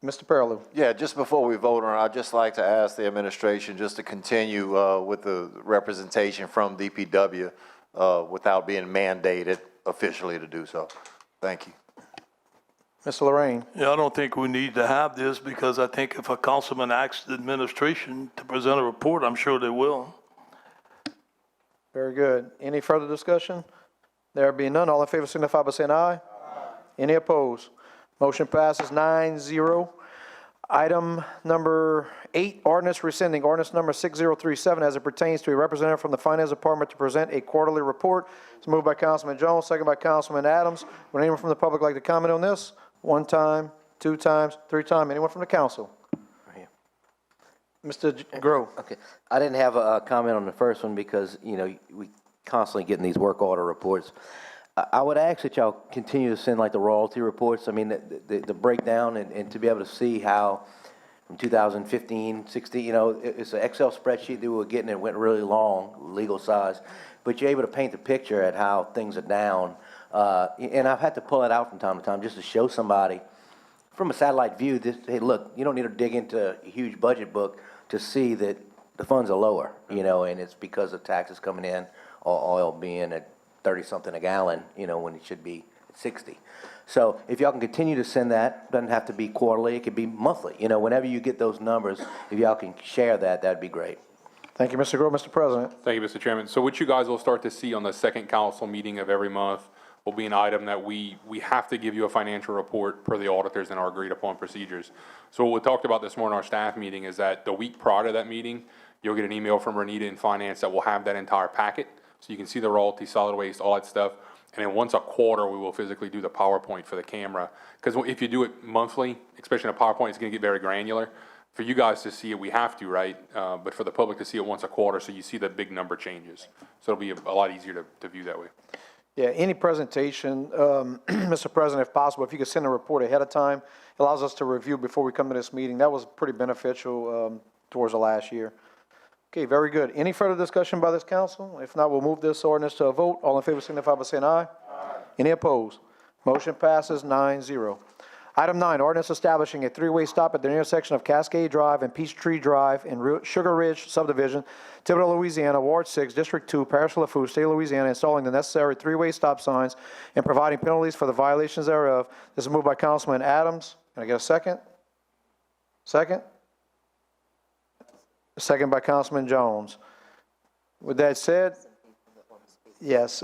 Mr. Pearlou. Yeah, just before we vote on it, I'd just like to ask the administration just to continue with the representation from DPW without being mandated officially to do so. Thank you. Mr. Lorraine. Yeah, I don't think we need to have this because I think if a councilman asks the administration to present a report, I'm sure they will. Very good. Any further discussion? There being none, all in favor signify by saying aye. Any opposed? Motion passes 9-0. Item number 8, ordinance rescinding ordinance number 6037 as it pertains to a representative from the Finance Department to present a quarterly report. It's moved by Councilman Jones, second by Councilman Adams. Would anyone from the public like to comment on this? One time, two times, three times, anyone from the council? Mr. Groh. Okay, I didn't have a comment on the first one because, you know, we constantly getting these work order reports. I would ask that y'all continue to send like the royalty reports. I mean, the breakdown and to be able to see how from 2015, 16, you know, it's an Excel spreadsheet that we were getting. It went really long, legal size, but you're able to paint the picture at how things are down. And I've had to pull it out from time to time just to show somebody from a satellite view, this, hey, look, you don't need to dig into a huge budget book to see that the funds are lower, you know, and it's because of taxes coming in or oil being at 30-something a gallon, you know, when it should be at 60. So if y'all can continue to send that, doesn't have to be quarterly, it could be monthly. You know, whenever you get those numbers, if y'all can share that, that'd be great. Thank you, Mr. Grove. Mr. President. Thank you, Mr. Chairman. So what you guys will start to see on the second council meeting of every month will be an item that we have to give you a financial report per the auditors and our agreed upon procedures. So what we talked about this morning in our staff meeting is that the week prior to that meeting, you'll get an email from Renita in Finance that will have that entire packet. So you can see the royalty, solid waste, all that stuff. And then once a quarter, we will physically do the PowerPoint for the camera. Because if you do it monthly, especially in a PowerPoint, it's gonna get very granular. For you guys to see it, we have to, right? But for the public to see it once a quarter, so you see the big number changes. So it'll be a lot easier to view that way. Yeah, any presentation, Mr. President, if possible, if you could send a report ahead of time, it allows us to review before we come to this meeting. That was pretty beneficial towards the last year. Okay, very good. Any further discussion by this council? If not, we'll move this ordinance to a vote. All in favor signify by saying aye. Aye. Any opposed? Motion passes 9-0. Item 9, ordinance establishing a three-way stop at the intersection of Cascade Drive and Peachtree Drive in Sugar Ridge subdivision, Thibodaux, Louisiana, Ward 6, District 2, Parish of Lafourche, State of Louisiana, installing the necessary three-way stop signs and providing penalties for the violations thereof. This is moved by Councilman Adams. Can I get a second? Second? Second by Councilman Jones. With that said, yes.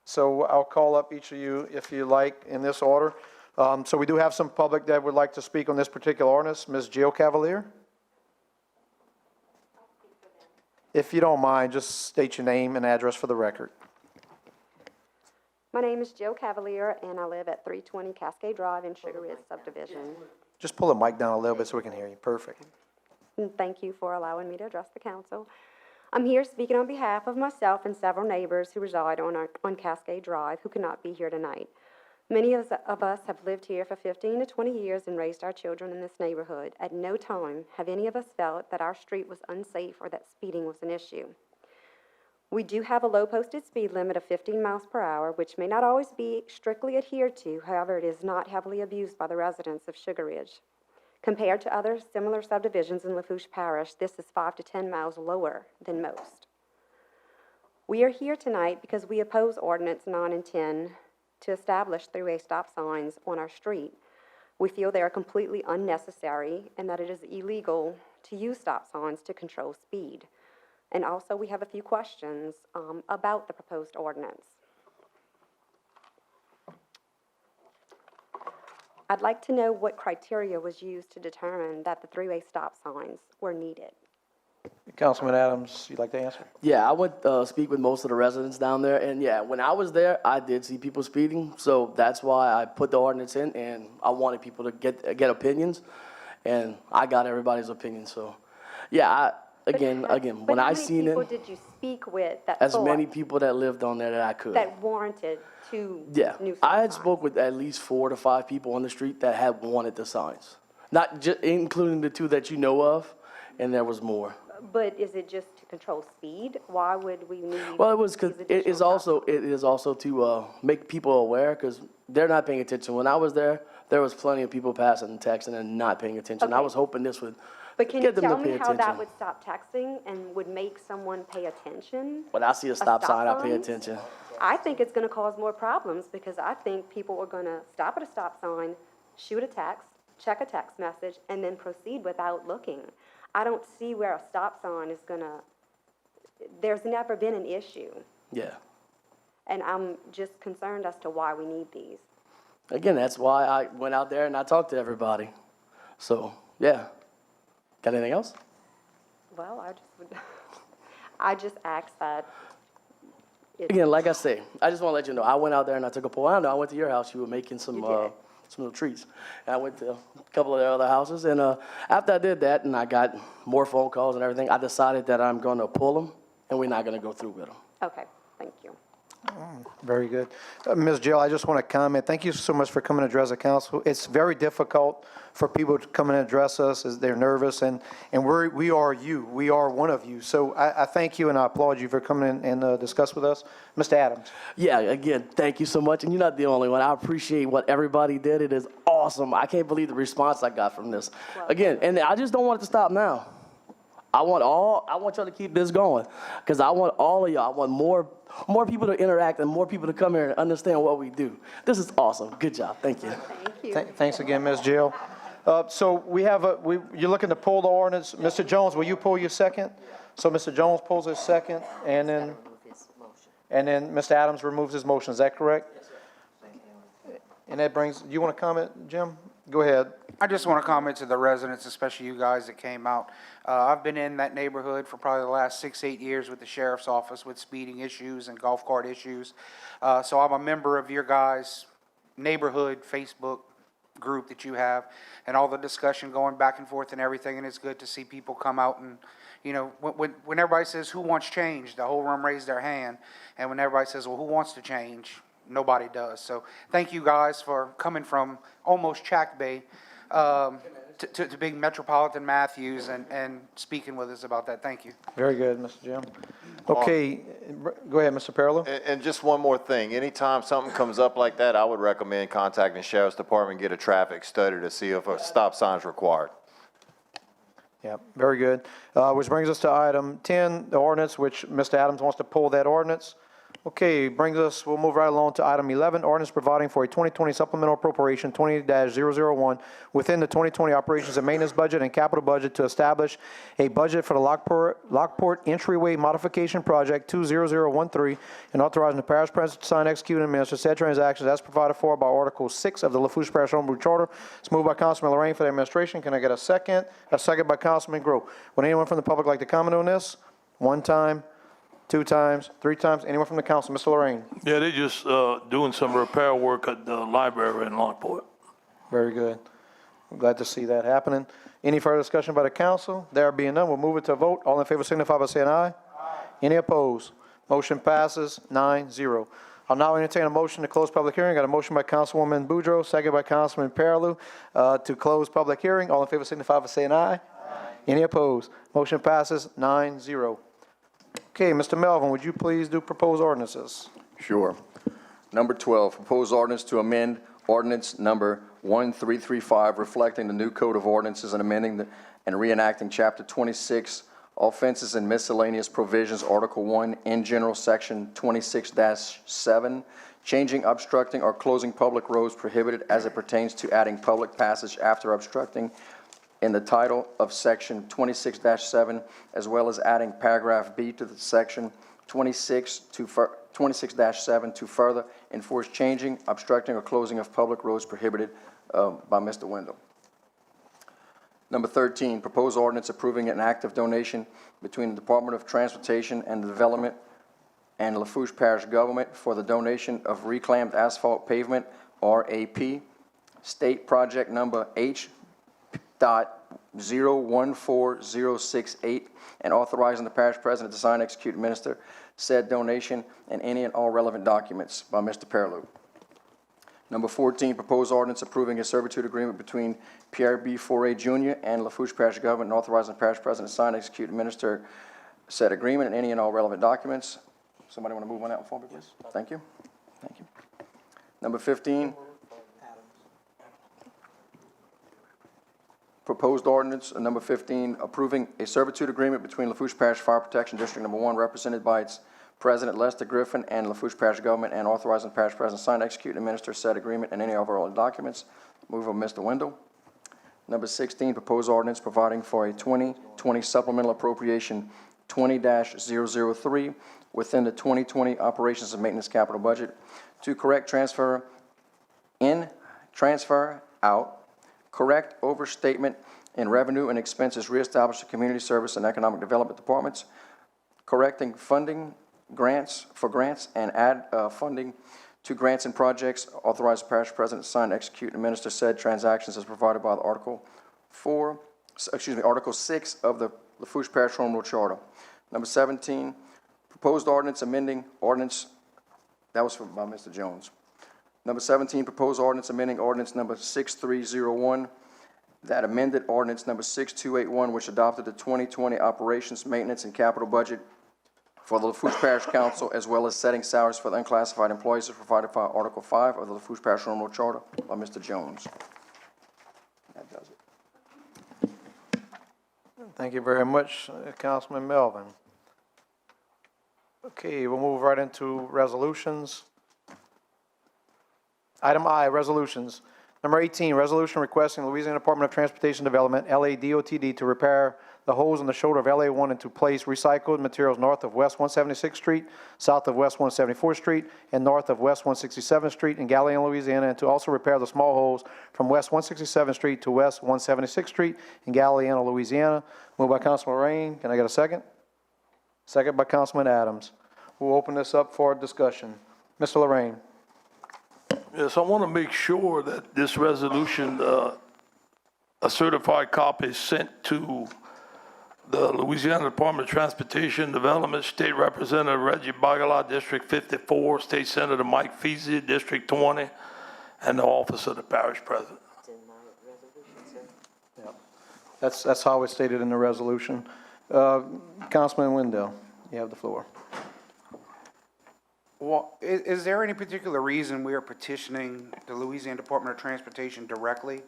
So I'll call up each of you if you like in this order. So we do have some public that would like to speak on this particular ordinance. Ms. Jill Cavalier? If you don't mind, just state your name and address for the record. My name is Jill Cavalier, and I live at 320 Cascade Drive in Sugar Ridge subdivision. Just pull the mic down a little bit so we can hear you. Perfect. And thank you for allowing me to address the council. I'm here speaking on behalf of myself and several neighbors who reside on Cascade Drive who could not be here tonight. Many of us have lived here for 15 to 20 years and raised our children in this neighborhood. At no time have any of us felt that our street was unsafe or that speeding was an issue. We do have a low posted speed limit of 15 miles per hour, which may not always be strictly adhered to. However, it is not heavily abused by the residents of Sugar Ridge. Compared to other similar subdivisions in Lafourche Parish, this is 5 to 10 miles lower than most. We are here tonight because we oppose Ordinance 9 and 10 to establish three-way stop signs on our street. We feel they are completely unnecessary and that it is illegal to use stop signs to control speed. And also, we have a few questions about the proposed ordinance. I'd like to know what criteria was used to determine that the three-way stop signs were needed. Councilman Adams, you'd like to answer? Yeah, I went speak with most of the residents down there, and yeah, when I was there, I did see people speeding, so that's why I put the ordinance in, and I wanted people to get opinions, and I got everybody's opinion. So, yeah, again, when I seen it, how many people did you speak with that as many people that lived on there that I could, that warranted two new I had signs? spoke with at least 4 to 5 people on the street that had wanted the signs, not just including the 2 that you know of, and there was more. But is it just to control speed? Why would we need? Well, it was because it is also to make people aware, because they're not paying attention. When I was there, there was plenty of people passing and texting and not paying attention. Okay. I was hoping this would But can you get them tell to pay me how attention. that would stop texting and would make someone pay attention? When I see a stop sign, I pay sign? attention. I think it's going to cause more problems because I think people are going to stop at a stop sign, shoot a text, check a text message, and then proceed without looking. I don't see where a stop sign is going to, there's never been an issue. Yeah. And I'm just concerned as to why we need these. Again, that's why I went out there and I talked to everybody. So, yeah. Got anything else? Well, I just asked that. Again, like I say, I just want to let you know, I went out there and I took a poll. I don't know, I went to your house, you were making some little treats. And I went to a couple of the other houses, and after I did that and I got more phone calls and everything, I decided that I'm going to pull them and we're not going to go through with them. Okay, thank you. Very good. Ms. Jill, I just want to comment. Thank you so much for coming to address the council. It's very difficult for people to come and address us as they're nervous, and we are you. We are one of you. So I thank you and I applaud you for coming in and discuss with us. Mr. Adams. Yeah, again, thank you so much. And you're not the only one. I appreciate what everybody did. It is awesome. I can't believe the response I got from this. Again, and I just don't want it to stop now. I want y'all to keep this going, because I want all of y'all, I want more people to interact and more people to come here and understand what we do. This is awesome. Good job. Thank you. Thanks again, Ms. Jill. So we have you're looking to pull the ordinance. Mr. Jones, will you pull your second? So Mr. Jones pulls his second, and then Mr. Adams removes his motion. Is that correct? Yes, sir. And that brings, you want to comment, Jim? Go ahead. I just want to comment to the residents, especially you guys that came out. I've been in that neighborhood for probably the last 6-8 years with the sheriff's office with speeding issues and golf cart issues. So I'm a member of your guys' neighborhood Facebook group that you have, and all the discussion going back and forth and everything, and it's good to see people come out and, you know, when everybody says, who wants change, the whole room raised their hand, and when everybody says, well, who wants to change, nobody does. So thank you guys for coming from almost Chack Bay to big metropolitan Matthews and speaking with us about that. Thank you. Very good, Mr. Jim. Okay, go ahead, Mr. Perillo. And just one more thing, anytime something comes up like that, I would recommend contacting the Sheriff's Department, get a traffic study to see if a stop sign is required. Yeah, very good. Which brings us to item 10, the ordinance, which Mr. Adams wants to pull that ordinance. Okay, we'll move right along to item 11, ordinance providing for a 2020 supplemental appropriation 20-001 within the 2020 operations and maintenance budget and capital budget to establish a budget for the Lockport Entryway Modification Project 20013 and authorizing the parish president to sign, execute, and administer said transactions as provided for by Article 6 of the Lafourche Parish Home Rule Charter. It's moved by Councilman Lorraine for the administration. Can I get a second? A second by Councilman Groh. Would anyone from the public like to comment on this? One time? 2 times, 3 times? Anyone from the council? Mr. Lorraine. Yeah, they just doing some repair work at the library in Lockport. Very good. I'm glad to see that happening. Any further discussion by the council? There being none, we'll move it to a vote. All in favor signify by saying aye. Aye. Any opposed? Motion passes 9-0. I'll now entertain a motion to close public hearing. Got a motion by Councilwoman Boudreaux, second by Councilman Perillo to close public hearing. All in favor signify by saying aye. Aye. Any opposed? Motion passes 9-0. Okay, Mr. Melvin, would you please do proposed ordinances? Sure. Number 12, proposed ordinance to amend ordinance number 1335, reflecting the new code of ordinances and amending and reenacting Chapter 26, offenses and miscellaneous provisions, Article 1, in general, Section 26-7, changing, obstructing, or closing public roads prohibited as it pertains to adding public passage after obstructing in the title of Section 26-7, as well as adding paragraph B to the Section 26-7 to further enforce changing, obstructing, or closing of public roads prohibited by Mr. Wendell. Number 13, proposed ordinance approving an act of donation between the Department of Transportation and Development and Lafourche Parish government for the donation of reclaimed asphalt pavement, RAP, state project number H.014068, and authorizing the parish president to sign, execute, and administer said donation and any and all relevant documents by Mr. Perillo. Number 14, proposed ordinance approving a servitude agreement between Pierre B. Foray Jr. and Lafourche Parish government and authorizing the parish president to sign, execute, and administer said agreement and any and all relevant documents. Somebody want to move on that one for me, please? Thank you. Thank you. Number 15. Proposed ordinance, number 15, approving a servitude agreement between Lafourche Parish Fire Protection District Number 1, represented by its President Lester Griffin, and Lafourche Parish government, and authorizing the parish president to sign, execute, and administer said agreement and any overall documents. Move of Mr. Wendell. Number 16, proposed ordinance providing for a 2020 supplemental appropriation 20-003 within the 2020 operations and maintenance capital budget to correct transfer in, transfer out, correct overstatement in revenue and expenses, reestablish the community service and economic development departments, correcting funding grants for grants, and add funding to grants and projects, authorize the parish president to sign, execute, and administer said transactions as provided by the Article 6 of the Lafourche Parish Home Rule Charter. Number 17, proposed ordinance amending ordinance, that was by Mr. Jones. Number 17, proposed ordinance amending ordinance number 6301, that amended ordinance number 6281, which adopted the 2020 operations, maintenance, and capital budget for the Lafourche Parish Council, as well as setting salaries for the unclassified employees as provided by Article 5 of the Lafourche Parish Home Rule Charter by Mr. Jones. That does it. Thank you very much, Councilman Melvin. Okay, we'll move right into resolutions. Item I, resolutions. Number 18, resolution requesting Louisiana Department of Transportation Development, LADOTD, to repair the holes in the shoulder of LA1 and to place recycled materials north of West 176th Street, south of West 174th Street, and north of West 167th Street in Galion, Louisiana, and to also repair the small holes from West 167th Street to West 176th Street in Galion, Louisiana. Moved by Councilman Rain. Can I get a second? Second by Councilman Adams. We'll open this up for discussion. Mr. Lorraine. Yes, I want to make sure that this resolution, a certified copy is sent to the Louisiana Department of Transportation Development, State Representative Reggie Bagala, District 54, State Senator Mike Feasy, District 20, and the Office of the Parish President. That's how it's stated in the resolution. Councilman Wendell, you have the floor. Well, is there any particular reason we are petitioning the Louisiana Department of Transportation directly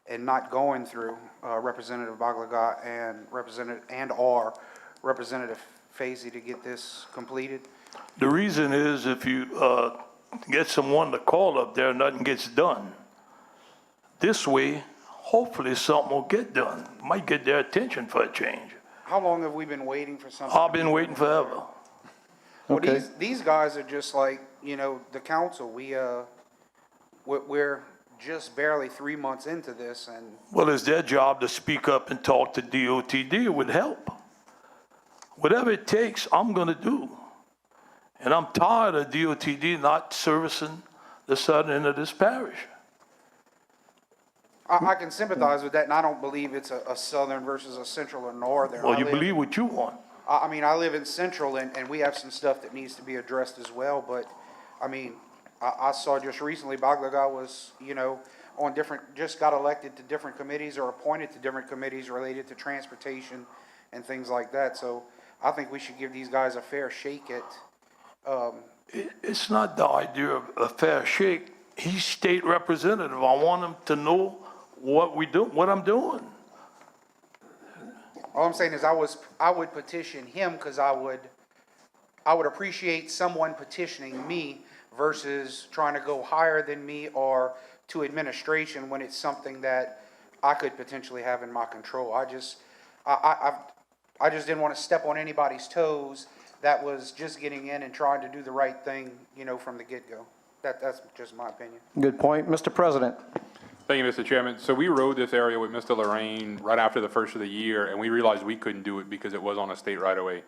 and not going through Representative Baglaga and Representative Fazy to get this completed? The reason is if you get someone to call up there, nothing gets done. This way, hopefully something will get done. Might get their attention for a change. How long have we been waiting for something? I've been waiting forever. Well, Okay. these guys are just like, the council. We're just barely 3 months into this, and Well, it's their job to speak up and talk to DOTD. It would help. Whatever it takes, I'm going to do. And I'm tired of DOTD not servicing the southern end of this parish. I can sympathize with that, and I don't believe it's a southern versus a central or northern. Well, you believe what you want. I mean, I live in central, and we have some stuff that needs to be addressed as well, but, I saw just recently Baglaga was, on just got elected to different committees or appointed to different committees related to transportation and things like that, so I think we should give these guys a fair shake at, It's not the idea of a fair shake. He's state representative. I want him to know what I'm doing. all I'm saying is I would petition him because I would appreciate someone petitioning me versus trying to go higher than me or to administration when it's something that I could potentially have in my control. I just didn't want to step on anybody's toes that was just getting in and trying to do the right thing, from the get-go. That's just my opinion. Good point. Mr. President. Thank you, Mr. Chairman. So we rode this area with Mr. Lorraine right after the first of the year, and we realized we couldn't do it because it was on a state right-of-way.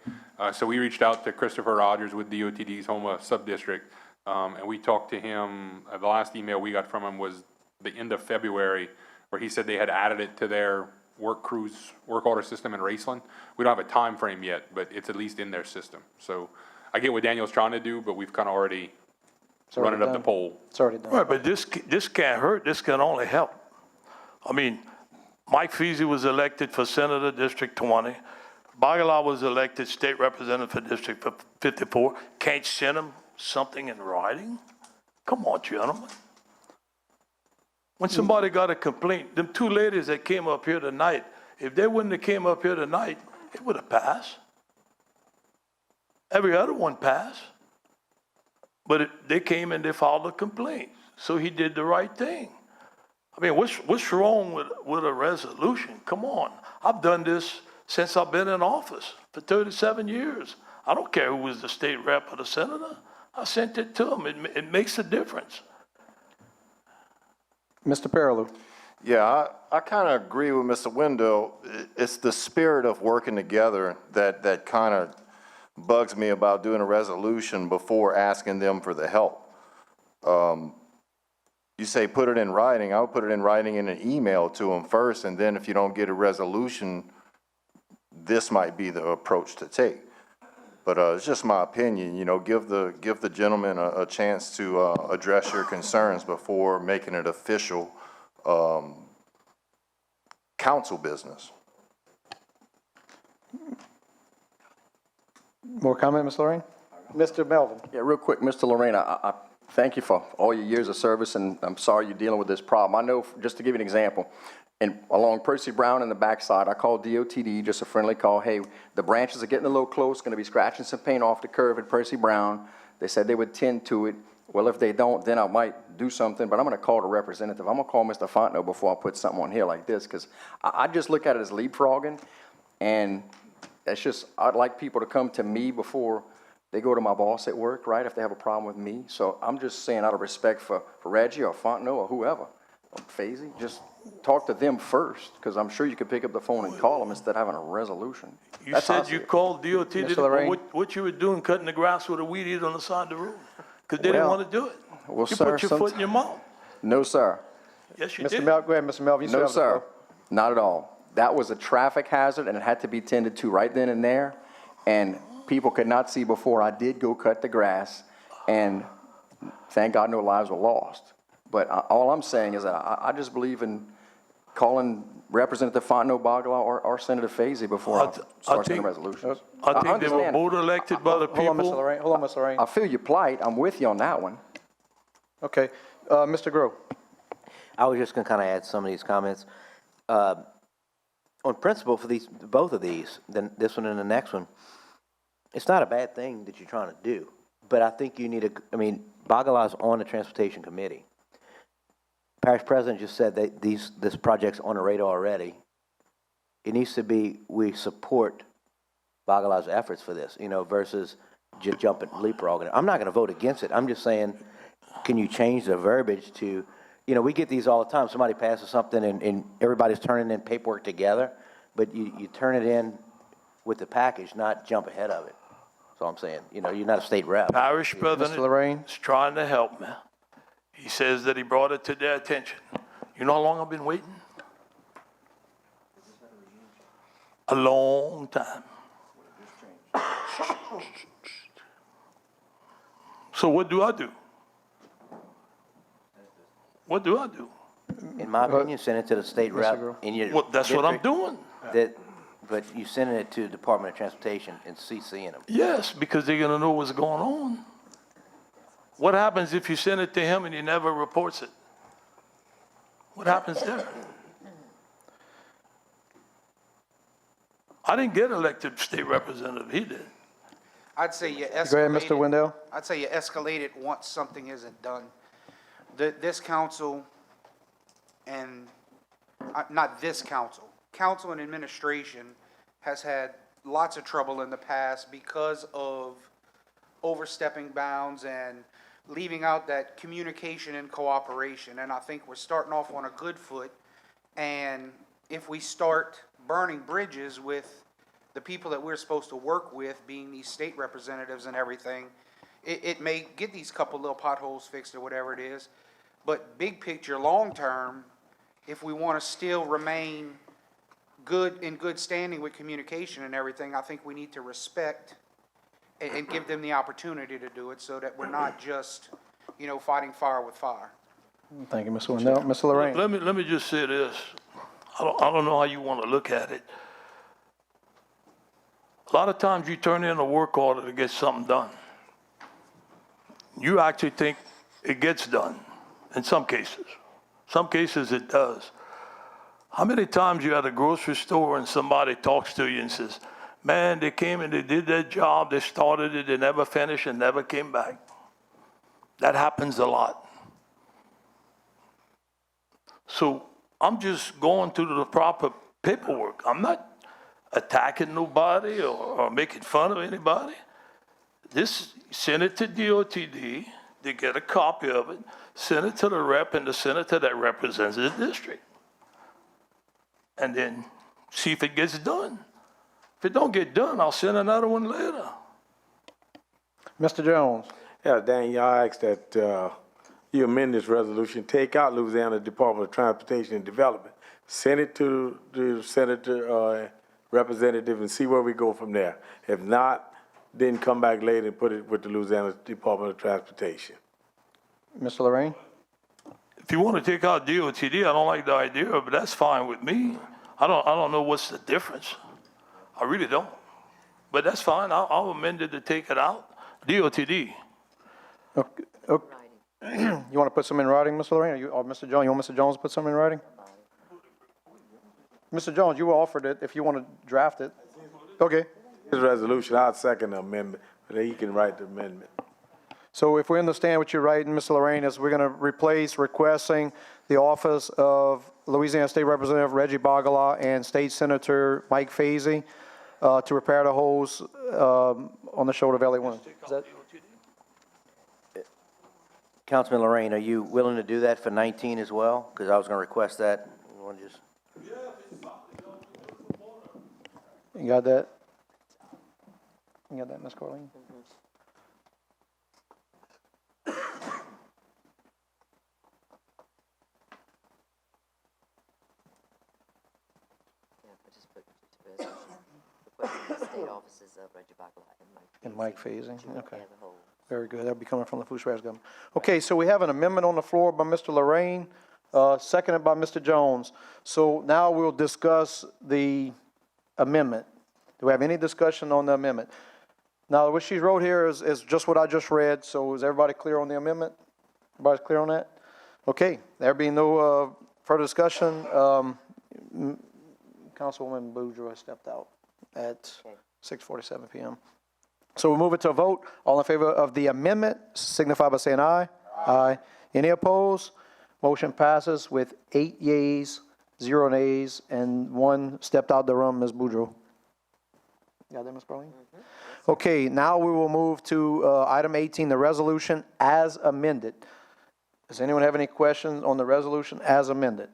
So we reached out to Christopher Rogers with DOTD's Homa Subdistrict, and we talked to him. The last email we got from him was the end of February, where he said they had added it to their work order system in Raceland. We don't have a time frame yet, but it's at least in their system. So I get what Daniel's trying to do, but we've kind of already run it up the pole. It's already done. Right, but this can't hurt. This can only help. I mean, Mike Feasy was elected for Senator District 20. Bagala was elected state representative for District 54. Can't send him something in writing? Come on, gentlemen. When somebody got a complaint, them two ladies that came up here tonight, if they wouldn't have came up here tonight, it would have passed. Every other one passed. But they came and they filed a complaint. So he did the right thing. I mean, what's wrong with a resolution? Come on. I've done this since I've been in office for 37 years. I don't care who was the state rep or the senator. I sent it to them. It makes a difference. Mr. Perilou. Yeah, I kind of agree with Mr. Wendell. It's the spirit of working together that kind of bugs me about doing a resolution before asking them for the help. You say put it in writing. I would put it in writing in an email to them first, and then if you don't get a resolution, this might be the approach to take. But it's just my opinion. Give the gentleman a chance to address your concerns before making it official council business. More comment, Ms. Lorraine? Mr. Melvin. Yeah, real quick, Mr. Lorraine, thank you for all your years of service, and I'm sorry you're dealing with this problem. I know, just to give you an example, along Percy Brown in the backside, I called DOTD, just a friendly call. Hey, the branches are getting a little close, going to be scratching some paint off the curve at Percy Brown. They said they would tend to it. Well, if they don't, then I might do something, but I'm going to call the representative. I'm going to call Mr. Fontenot before I put something on here like this, because I just look at it as leapfrogging, and it's just, I'd like people to come to me before they go to my boss at work, right, if they have a problem with me. So I'm just saying, out of respect for Reggie or Fontenot or whoever, or Faisy, just talk to them first, because I'm sure you could pick up the phone and call them instead of having a resolution. You said you called DOT, Mr. Lorraine? what you were doing, cutting the grass with a weed eater on the side of the road? Because they didn't want to do it. Well, You sir, put your foot in your mouth. No, sir. Yes, you Mr. did. Go ahead, Mr. Melvin. You still No, have the floor. sir. Not at all. That was a traffic hazard, and it had to be tended to right then and there. And people could not see before I did go cut the grass, and thank God no lives were lost. But all I'm saying is that I just believe in calling Representative Fontenot, Bagala, or Senator Faisy before I start sending resolutions. I think they were both elected by the people. Hold on, Mr. Lorraine. Hold on, Mr. Lorraine. I feel your plight. I'm with you on that one. Okay. Mr. Grove. I was just going to kind of add some of these comments. On principle for these, both of these, then this one and the next one, it's not a bad thing that you're trying to do, but I think you need Bagala's on the transportation committee. Parish president just said that this project's on the radar already. It needs to be, we support Bagala's efforts for this, versus just jumping, leapfrogging. I'm not going to vote against it. I'm just saying, can you change the verbiage to, we get these all the time. Somebody passes something and everybody's turning in paperwork together, but you turn it in with the package, not jump ahead of it. That's all I'm saying. You're not a state rep. Parish Mr. president Lorraine. is trying to help me. He says that he brought it to their attention. You know how long I've been waiting? A long time. So what do I do? What do I do? In my opinion, send it to the state rep in your Well, that's what I'm doing. But you sending it to the Department of Transportation and CCing them. Yes, because they're gonna know what's going on. What happens if you send it to him and he never reports it? What happens there? I didn't get elected state representative, he did. I'd say you escalate. Go ahead, Mr. Wendell. I'd say you escalate it once something isn't done. This council and, not this council, council and administration has had lots of trouble in the past because of overstepping bounds and leaving out that communication and cooperation. And I think we're starting off on a good foot. And if we start burning bridges with the people that we're supposed to work with, being these state representatives and everything, it may get these couple little potholes fixed or whatever it is. But big picture, long term, if we want to still remain in good standing with communication and everything, I think we need to respect and give them the opportunity to do it so that we're not just, fighting fire with fire. Thank you, Mr. Wendell. Mr. Lorraine. Let me just say this. I don't know how you want to look at it. A lot of times you turn in a work order to get something done. You actually think it gets done in some cases. Some cases it does. How many times you at a grocery store and somebody talks to you and says, man, they came and they did their job, they started it, they never finished and never came back. That happens a lot. So I'm just going through the proper paperwork. I'm not attacking nobody or making fun of anybody. Send it to DOTD, they get a copy of it, send it to the rep and the senator that represents the district. And then see if it gets done. If it don't get done, I'll send another one later. Mr. Jones. Yeah, Daniel, I ask that you amend this resolution, take out Louisiana Department of Transportation and Development, send it to the senator, representative, and see where we go from there. If not, then come back later and put it with the Louisiana Department of Transportation. Mr. Lorraine. If you want to take out DOTD, I don't like the idea, but that's fine with me. I don't know what's the difference. I really don't. But that's fine. I'll amend it to take it out. DOTD. Okay. You want to put some in writing, Mr. Lorraine, or Mr. Jones? You want Mr. Jones to put something in writing? Mr. Jones, you were offered it if you want to draft it. Okay. His resolution, I'll second the amendment, but he can write the amendment. So if we understand what you're writing, Mr. Lorraine, is we're going to replace requesting the office of Louisiana State Representative Reggie Bagala and State Senator Mike Fazy to repair the holes on the shoulder of LA1. Is that? Councilman Lorraine, are you willing to do that for 19 as well? Because I was going to request that. You want to just? You got that? You got that, Ms. Corleen? State offices of Reggie Bagala And Mike Fazy, okay. Very good, that'll be coming from the Lafourche Parish government. Okay, so we have an amendment on the floor by Mr. Lorraine, seconded by Mr. Jones. So now we'll discuss the amendment. Do we have any discussion on the amendment? Now, what she wrote here is just what I just read, so is everybody clear on the amendment? Everybody's clear on that? Okay, there being no further discussion, Councilwoman Boudreaux has stepped out at 6:47 p.m. So we'll move it to a vote. All in favor of the amendment, signify by saying aye. Aye. Any opposed? Motion passes with 8 yeas, 0 nays, and 1 stepped out the room, Ms. Boudreaux. Got that, Ms. Carleen? Okay, now we will move to item 18, the resolution as amended. Does anyone have any questions on the resolution as amended?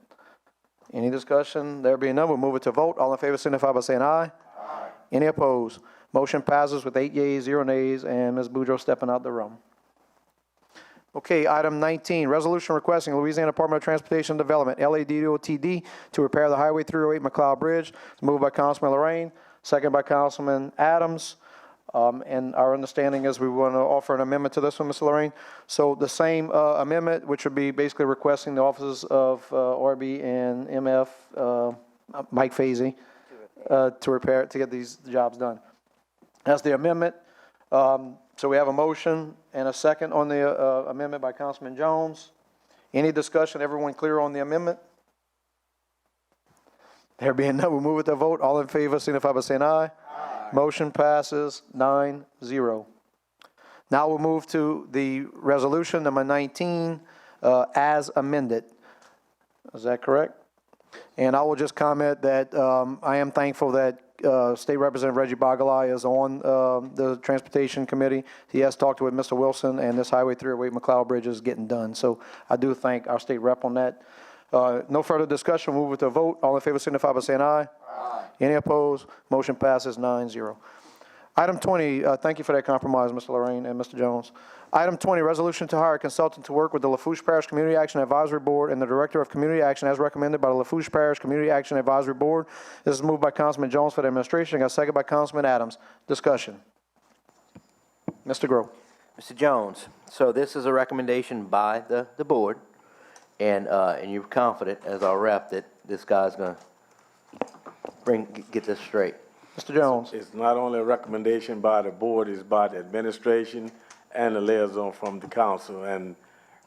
Any discussion? There being none, we'll move it to vote. All in favor signify by saying aye. Aye. Any opposed? Motion passes with 8 yeas, 0 nays, and Ms. Boudreaux stepping out the room. Okay, item 19, resolution requesting Louisiana Department of Transportation Development, LADOTD, to repair the Highway 308 McLeod Bridge. It's moved by Councilman Lorraine, second by Councilman Adams. And our understanding is we want to offer an amendment to this one, Mr. Lorraine. So the same amendment, which would be basically requesting the offices of RB and MF, Mike Fazy, to repair, to get these jobs done. That's the amendment. So we have a motion and a second on the amendment by Councilman Jones. Any discussion? Everyone clear on the amendment? There being none, we'll move it to vote. All in favor signify by saying aye. Aye. Motion passes 9-0. Now we'll move to the resolution number 19 as amended. Is that correct? And I will just comment that I am thankful that State Representative Reggie Bagala is on the Transportation Committee. He has talked with Mr. Wilson, and this Highway 308 McLeod Bridge is getting done. So I do thank our state rep on that. No further discussion. We'll move it to a vote. All in favor signify by saying aye. Aye. Any opposed? Motion passes 9-0. Item 20, thank you for that compromise, Mr. Lorraine and Mr. Jones. Item 20, resolution to hire a consultant to work with the Lafourche Parish Community Action Advisory Board and the Director of Community Action as recommended by the Lafourche Parish Community Action Advisory Board. This is moved by Councilman Jones for the administration. Got second by Councilman Adams. Discussion. Mr. Groh. Mr. Jones, so this is a recommendation by the board, and you're confident as our rep that this guy's going to get this straight. Mr. Jones. It's not only a recommendation by the board, it's by the administration and the liaison from the council. And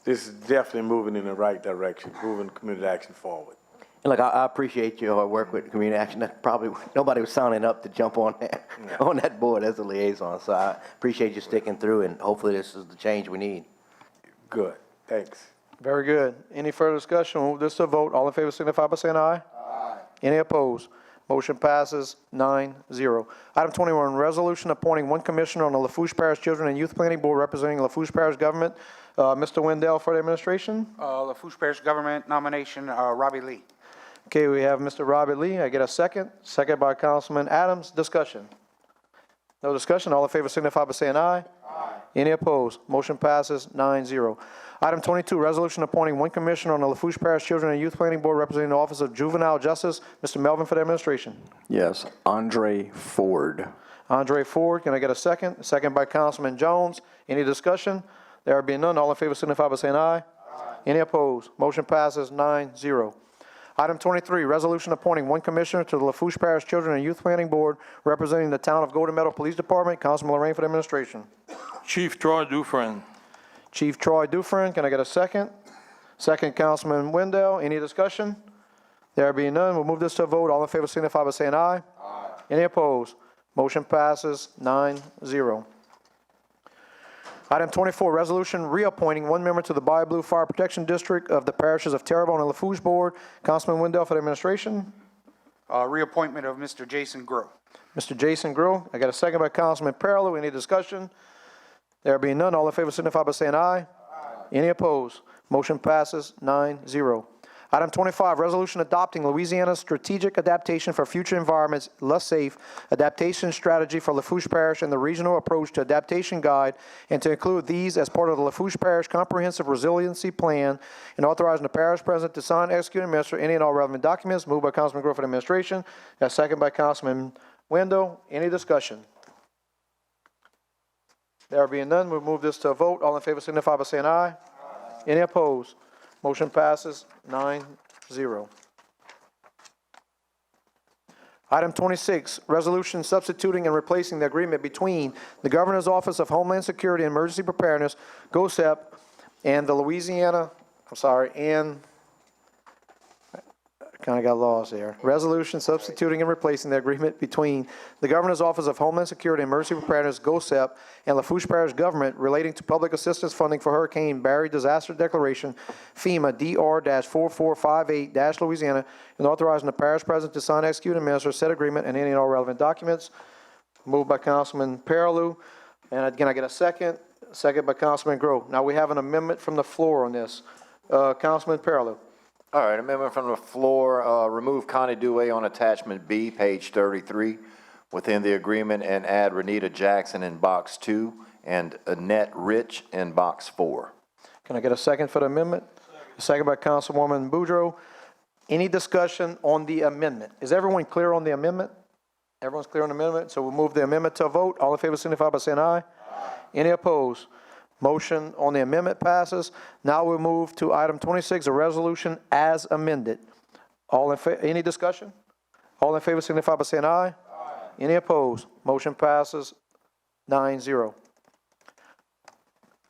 this is definitely moving in the right direction, moving community action forward. And look, I appreciate your work with community action. That probably nobody was signing up to jump on that, on that board as a liaison. So I appreciate you sticking through, and hopefully this is the change we need. Good. Thanks. Very good. Any further discussion? We'll move this to a vote. All in favor signify by saying aye. Aye. Any opposed? Motion passes 9-0. Item 21, resolution appointing one commissioner on the Lafourche Parish Children and Youth Planning Board representing Lafourche Parish government. Mr. Wendell for the administration. Lafourche Parish government nomination, Robbie Lee. Okay, we have Mr. Robbie Lee. I get a second. Second by Councilman Adams. Discussion. No discussion. All in favor signify by saying aye. Aye. Any opposed? Motion passes 9-0. Item 22, resolution appointing one commissioner on the Lafourche Parish Children and Youth Planning Board representing the Office of Juvenile Justice. Mr. Melvin for the administration. Yes, Andre Ford. Andre Ford, can I get a second? Second by Councilman Jones. Any discussion? There being none, all in favor signify by saying aye. Aye. Any opposed? Motion passes 9-0. Item 23, resolution appointing one commissioner to the Lafourche Parish Children and Youth Planning Board representing the town of Golden Meadow Police Department. Councilman Lorraine for the administration. Chief Troy Dufresne. Chief Troy Dufresne. Can I get a second? Second, Councilman Wendell. Any discussion? There being none, we'll move this to a vote. All in favor signify by saying aye. Aye. Any opposed? Motion passes 9-0. Item 24, resolution reappointing one member to the Bayou Blue Fire Protection District of the parishes of Terrebonne and Lafourche Board. Councilman Wendell for the administration. Reappointment of Mr. Jason Grow. Mr. Jason Grill. I got a second by Councilman Perillo. Any discussion? There being none, all in favor signify by saying aye. Aye. Any opposed? Motion passes 9-0. Item 25, resolution adopting Louisiana's strategic adaptation for future environments, less safe adaptation strategy for Lafourche Parish and the regional approach to adaptation guide, and to include these as part of the Lafourche Parish Comprehensive Resiliency Plan, and authorizing the parish president to sign, execute, and administer any and all relevant documents. Moved by Councilman Griffin, administration. Got a second by Councilman Wendell. Any discussion? There being none, we'll move this to a vote. All in favor signify by saying aye. Aye. Any opposed? Motion passes 9-0. Item 26, resolution substituting and replacing the agreement between the Governor's Office of Homeland Security and Emergency Preparedness, GOSEP, and the kind of got lost there. Resolution substituting and replacing the agreement between the Governor's Office of Homeland Security and Emergency Preparedness, GOSEP, and Lafourche Parish government relating to public assistance funding for Hurricane Barry Disaster Declaration, FEMA DR-4458-Louisiana, and authorizing the parish president to sign, execute, and administer said agreement and any and all relevant documents. Moved by Councilman Perillo. And again, I get a second. Second by Councilman Grove. Now we have an amendment from the floor on this. Councilman Perillo. All right, amendment from the floor, remove Connie Dewey on attachment B, page 33, within the agreement, and add Renita Jackson in box 2 and Annette Rich in box 4. Can I get a second for the amendment? Second by Councilwoman Boudreaux. Any discussion on the amendment? Is everyone clear on the amendment? Everyone's clear on the amendment, so we'll move the amendment to a vote. All in favor signify by saying aye. Aye. Any opposed? Motion on the amendment passes. Now we'll move to item 26, a resolution as amended. All in favor, any discussion? All in favor signify by saying aye. Aye. Any opposed? Motion passes 9-0.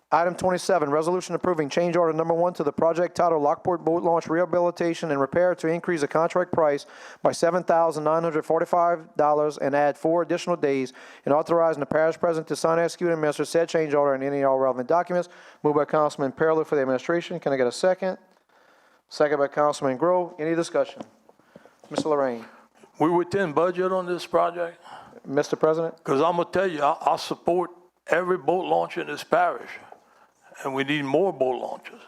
Item 27, resolution approving change order number 1 to the project titled Lockport Boat Launch Rehabilitation and Repair to increase the contract price by $7,945 and add 4 additional days, and authorizing the parish president to sign, execute, and administer said change order and any and all relevant documents. Moved by Councilman Perillo for the administration. Can I get a second? Second by Councilman Grove. Any discussion? Mr. Lorraine. We're within budget on this project? Mr. President? Because I'm going to tell you, I support every boat launch in this parish. And we need more boat launches.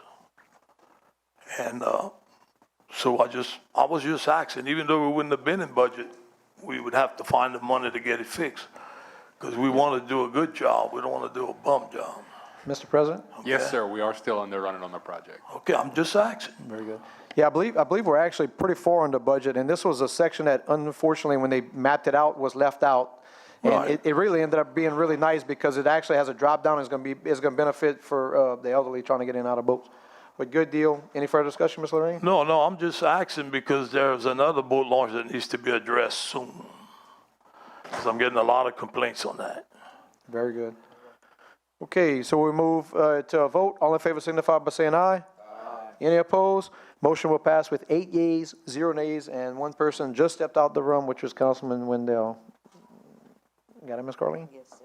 And so I was just asking, even though we wouldn't have been in budget, we would have to find the money to get it fixed. Because we want to do a good job. We don't want to do a bum job. Mr. President? Okay. Yes, sir, we are still under running on the project. Okay, I'm just asking. Very good. Yeah, I believe we're actually pretty far under budget, and this was a section that unfortunately, when they mapped it out, was left out. And Right. it really ended up being really nice because it actually has a drop down. It's going to benefit for the elderly trying to get in and out of boats. But good deal. Any further discussion, Ms. Lorraine? No, I'm just asking because there's another boat launch that needs to be addressed soon. Because I'm getting a lot of complaints on that. Very good. Okay, so we move to a vote. All in favor signify by saying aye. Aye. Any opposed? Motion will pass with 8 yeas, 0 nays, and 1 person just stepped out the room, which was Councilman Wendell. Got it, Ms. Carlene? Yes, sir.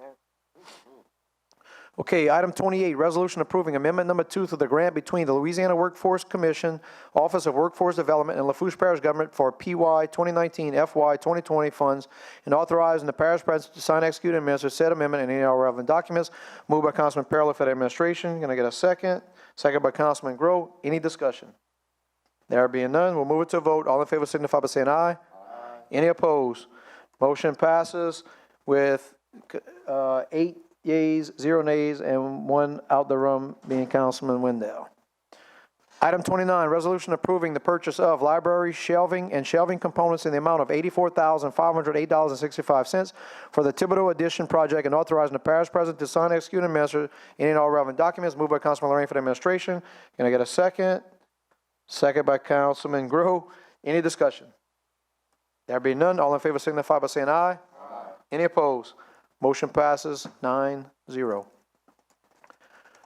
Okay, item 28, resolution approving amendment number 2 to the grant between the Louisiana Workforce Commission, Office of Workforce Development, and Lafourche Parish Government for PY 2019 FY 2020 funds, and authorizing the parish president to sign, execute, and administer said amendment and any other relevant documents. Moved by Councilman Perillo for the administration. Can I get a second? Second by Councilman Groh. Any discussion? There being none, we'll move it to a vote. All in favor signify by saying aye. Aye. Any opposed? Motion passes with 8 yeas, 0 nays, and 1 out the room, being Councilman Wendell. Item 29, resolution approving the purchase of library shelving and shelving components in the amount of $84,508.65 for the Thibodeau Addition project, and authorizing the parish president to sign, execute, and administer any and all relevant documents. Moved by Councilman Lorraine for the administration. Can I get a second? Second by Councilman Groh. Any discussion? There be none. All in favor signify by saying aye. Any opposed? Motion passes 9-0.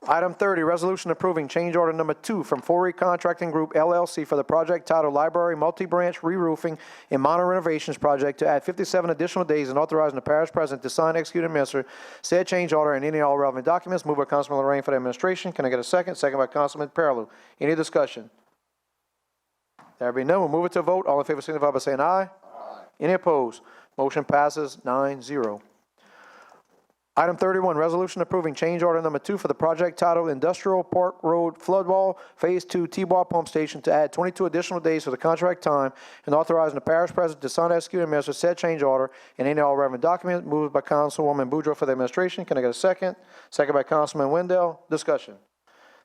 Item 30, resolution approving change order number 2 from Forey Contracting Group LLC for the project titled Library Multi-Branch Re-Roofing and Minor Renovations Project to add 57 additional days and authorizing the parish president to sign, execute, and administer said change order and any and all relevant documents. Moved by Councilman Lorraine for the administration. Can I get a second? Second by Councilman Pearlou. Any discussion? There be none, we'll move it to a vote. All in favor signify by saying aye. Any opposed? Motion passes 9-0. Item 31, resolution approving change order number 2 for the project titled Industrial Park Road Flood Wall Phase 2 T-Bar Pump Station to add 22 additional days for the contract time and authorizing the parish president to sign, execute, and administer said change order and any and all relevant documents. Moved by Councilwoman Boudreaux for the administration. Can I get a second? Second by Councilman Wendell. Discussion.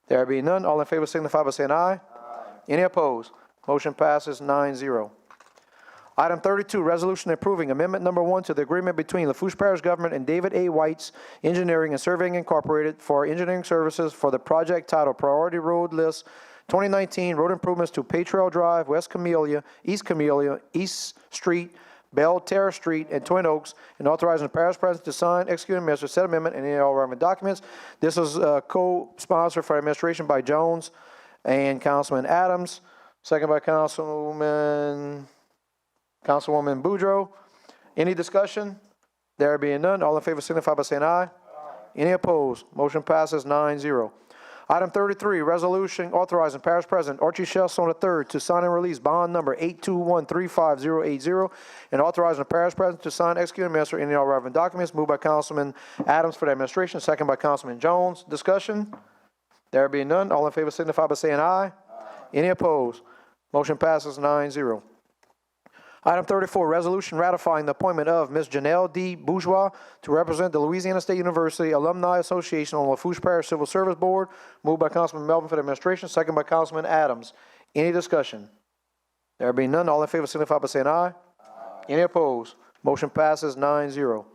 There being none, all in favor signify by saying aye. Any opposed? Motion passes 9-0. Item 32, resolution approving amendment number 1 to the agreement between Lafourche Parish Government and David A. White's Engineering and Surveying Incorporated for engineering services for the project titled Priority Road List 2019 Road Improvements to Patrol Drive, East Camellia, East Street, Bell Terrace Street, and Twin Oaks, and authorizing the parish president to sign, execute, and administer said amendment and any and all relevant documents. This is co-sponsored for administration by Jones and Councilman Adams, second by Councilwoman Boudreaux. Any discussion? There being none, all in favor signify by saying aye. Any opposed? Motion passes 9-0. Item 33, resolution authorizing parish president Archie Shelson III to sign and release bond number 821-35080 and authorizing the parish president to sign, execute, and administer any and all relevant documents. Moved by Councilman Adams for the administration, second by Councilman Jones. Discussion? There being none, all in favor signify by saying aye. Any opposed? Motion passes 9-0. Item 34, resolution ratifying the appointment of Ms. Janelle D. Bourgeois to represent the Louisiana State University Alumni Association on Lafourche Parish Civil Service Board. Moved by Councilman Melvin for the administration, second by Councilman Adams. Any discussion? There being none, all in favor signify by saying aye. Any opposed? Motion passes 9-0.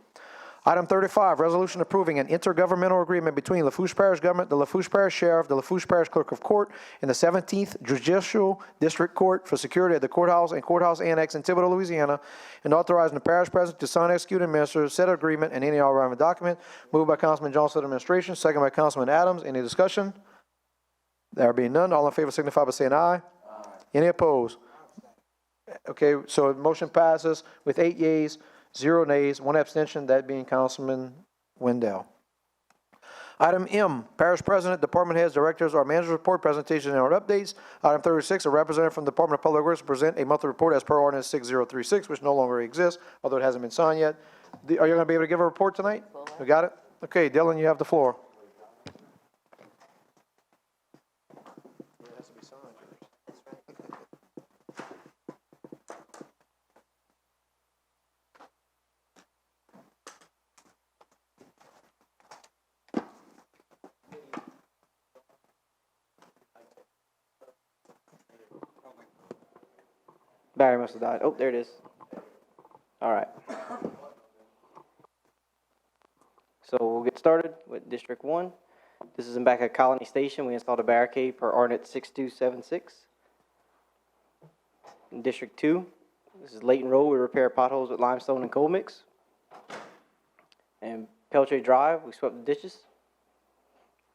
Item 35, resolution approving an intergovernmental agreement between Lafourche Parish Government, the Lafourche Parish Sheriff, the Lafourche Parish Clerk of Court, and the 17th Judicial District Court for security at the courthouse and courthouse annex in Thibodaux, Louisiana, and authorizing the parish president to sign, execute, and administer said agreement and any all relevant document. Moved by Councilman Johnson, administration, second by Councilman Adams. Any discussion? There being none, all in favor signify by saying aye. Any opposed? Okay, so motion passes with 8 yeas, 0 nays, 1 abstention, that being Councilman Wendell. Item M, Parish President, Department Heads, Directors, or Managers Report, Presentation and Updates. Item 36, a representative from the Department of Public Works will present a monthly report as per ordinance 6036, which no longer exists, although it hasn't been signed yet. Are you going to be able to give a report tonight? We got it? Okay, Dylan, you have the floor. Barry must have died. Oh, there it is. All right. So we'll get started with District 1. This is in back at Colony Station. We installed a barricade per ordinance 6276. In District 2, this is Layton Road. We repair potholes with limestone and coal mix. And Peltry Drive, we swept the ditches.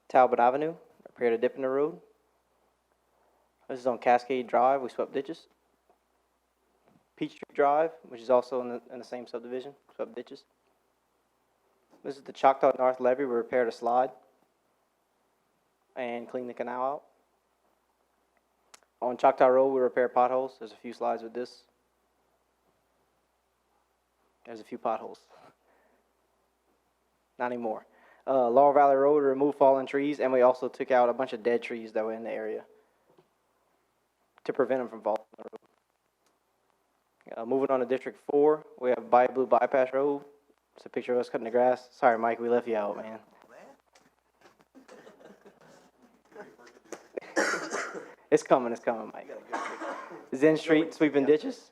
Talbot Avenue, repaired a dip in the road. This is on Cascade Drive. We swept ditches. Peachtree Drive, which is also in the same subdivision, swept ditches. This is the Choctaw North Levee. We repaired a slide and cleaned the canal out. On Choctaw Road, we repaired potholes. There's a few slides with this. There's a few potholes. Not anymore. Laurel Valley Road, we removed fallen trees, and we also took out a bunch of dead trees that were in the area to prevent them from falling on the road. Moving on to District 4, we have Bay Blue Bypass Road. It's a picture of us cutting the grass. Sorry, Mike, we left you out, man. It's coming, Mike. Zen Street, sweeping ditches.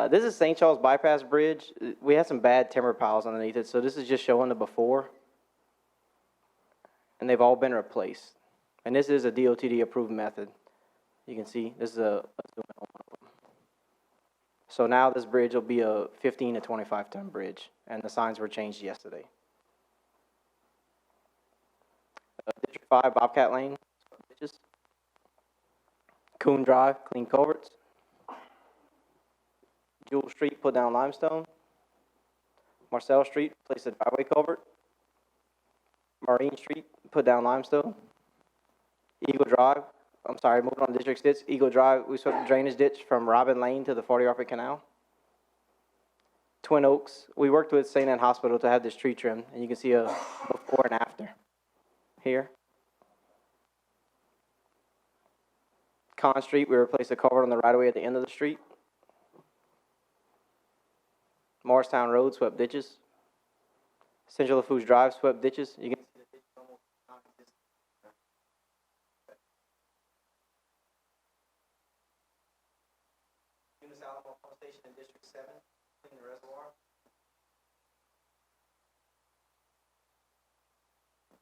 This is St. Charles Bypass Bridge. We had some bad timber piles underneath it, so this is just showing the before. And they've all been replaced. And this is a DOTD approved method. You can see, this is a so now this bridge will be a 15 to 25 ton bridge, and the signs were changed yesterday. District 5, Bobcat Lane, ditches. Coon Drive, clean culverts. Jewel Street, put down limestone. Marcel Street, place a driveway culvert. Marine Street, put down limestone. Moving on to District 6, Eagle Drive, we swept the drainage ditch from Robin Lane to the 40 Arpit Canal. Twin Oaks, we worked with St. Anne Hospital to have this tree trimmed, and you can see a before and after here. Con Street, we replaced a culvert on the right-of-way at the end of the street. Morristown Road, swept ditches. Central Lafourche Drive, swept ditches. You can see the ditch almost non-existent. Eunice Alamo Pump Station in District 7, clean the reservoir.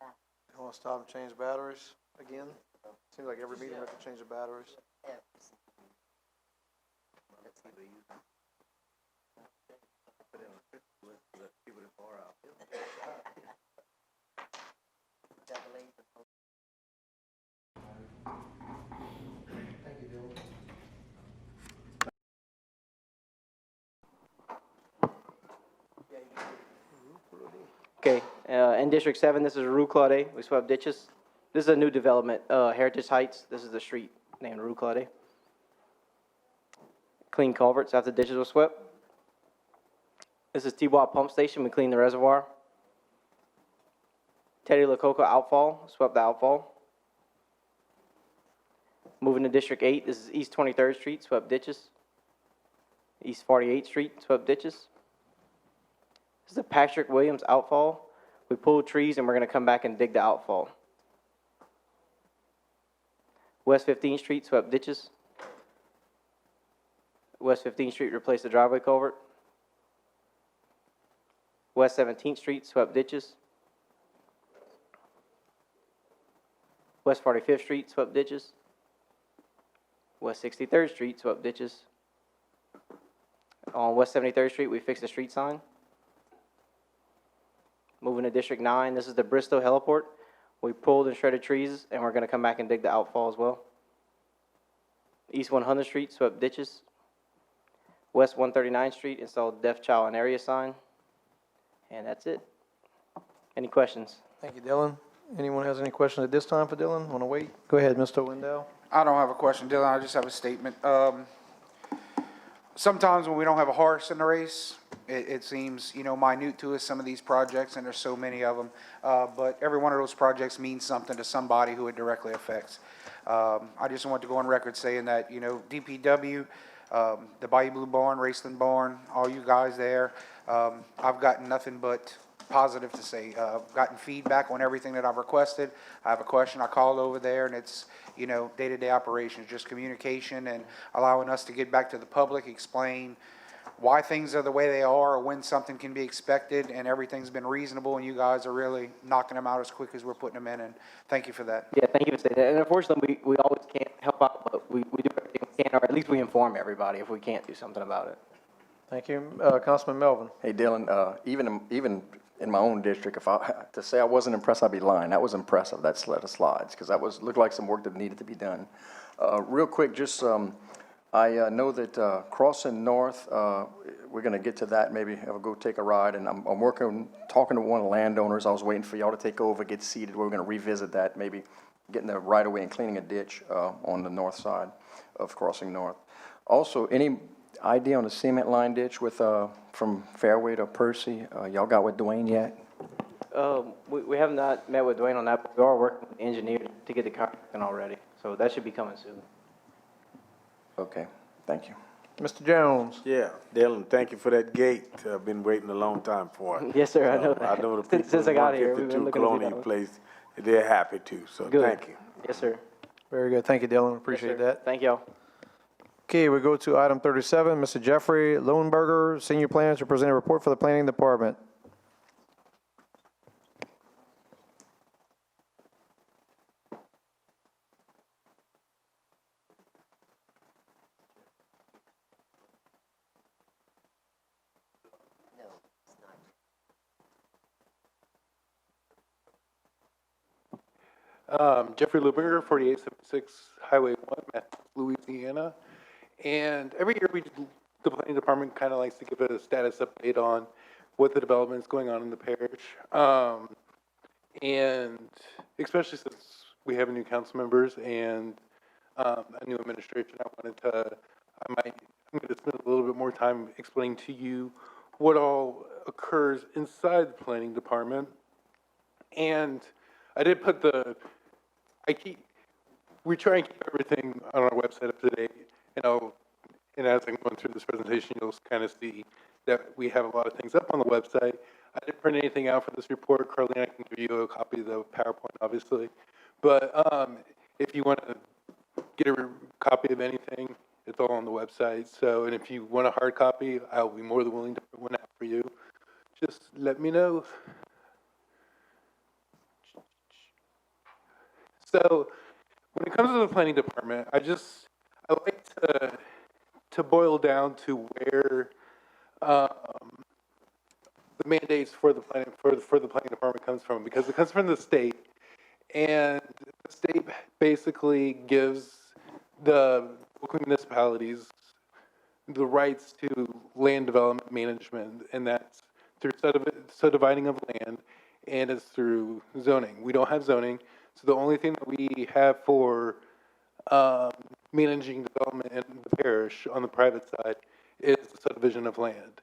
You want to stop and change batteries again? Seems like every meeting we have to change the batteries. Okay, in District 7, this is Rue Claude. We swept ditches. This is a new development, Heritage Heights. This is the street named Rue Claude. Clean culverts after ditches were swept. This is T-Wap Pump Station. We cleaned the reservoir. Teddy LaCoca outfall. Swept the outfall. Moving to District 8, this is East 23rd Street. Swept ditches. East 48th Street. Swept ditches. This is the Patrick Williams outfall. We pulled trees and we're going to come back and dig the outfall. West 15th Street, swept ditches. West 15th Street, replaced the driveway culvert. West 17th Street, swept ditches. West 45th Street, swept ditches. West 63rd Street, swept ditches. On West 73rd Street, we fixed the street sign. Moving to District 9, this is the Bristol Heliport. We pulled and shredded trees, and we're going to come back and dig the outfall as well. East 100th Street, swept ditches. West 139th Street, installed deaf child and area sign. And that's it. Any questions? Thank you, Dylan. Anyone has any questions at this time for Dylan? Want to wait? Go ahead, Mr. Wendell. I don't have a question, Dylan. I just have a statement. Sometimes when we don't have a horse in the race, it seems, minute to us, some of these projects, and there's so many of them. But every one of those projects means something to somebody who it directly affects. I just want to go on record saying that, DPW, the Bayou Blue Barn, Raceland Barn, all you guys there, I've gotten nothing but positive to say. I've gotten feedback on everything that I've requested. I have a question, I called over there, and it's, day-to-day operations, just communication and allowing us to get back to the public, explain why things are the way they are, or when something can be expected, and everything's been reasonable, and you guys are really knocking them out as quick as we're putting them in, and thank you for that. Yeah, thank you for saying that. And unfortunately, we always can't help out, but we do everything we can, or at least we inform everybody if we can't do something about it. Thank you. Councilman Melvin. Hey, Dylan, even in my own district, to say I wasn't impressed, I'd be lying. That was impressive, that sled of slides, because looked like some work that needed to be done. Real quick, just, I know that crossing north, we're going to get to that, maybe I'll go take a ride, and I'm talking to one of the landowners. I was waiting for y'all to take over, get seated. We're going to revisit that, maybe getting the right of way and cleaning a ditch on the north side of crossing north. Also, any idea on the cement line ditch with from Fairway to Percy? Y'all got with Dwayne yet? We have not met with Dwayne on that, but we are working with the engineer to get the contract in already. So that should be coming soon. Okay, thank you. Mr. Jones. Yeah, Dylan, thank you for that gate. I've been waiting a long time for it. Yes, sir, I know that. I know the people Since I got here, we've been 152 looking to do Colonial that. Place, they're happy too, so Good. thank you. Yes, sir. Very good. Thank you, Dylan. Appreciate that. Thank y'all. Okay, we go to item 37. Mr. Jeffrey Lohenberger, Senior Planner, to present a report for the Planning Department. No, it's not. Jeffrey Lubinger, 4876 Highway 1, Matthews, Louisiana. And every year the planning department kind of likes to give a status update on what the development is going on in the parish. And especially since we have new council members and a new administration, I'm going to spend a little bit more time explaining to you what all occurs inside the planning department. And I did put we try and keep everything on our website up to date, and as I'm going through this presentation, you'll kind of see that we have a lot of things up on the website. I didn't print anything out for this report. Carly, I can give you a copy of the PowerPoint, obviously. But if you want to get a copy of anything, it's all on the website. So, and if you want a hard copy, I'll be more than willing to print one out for you. Just let me know. So, when it comes to the planning department, I like to boil down to where the mandates for the planning department comes from, because it comes from the state, and the state basically gives the local municipalities the rights to land development management, and that's through subdividing of land, and it's through zoning. We don't have zoning, so the only thing that we have for managing development in the parish on the private side is the subdivision of land.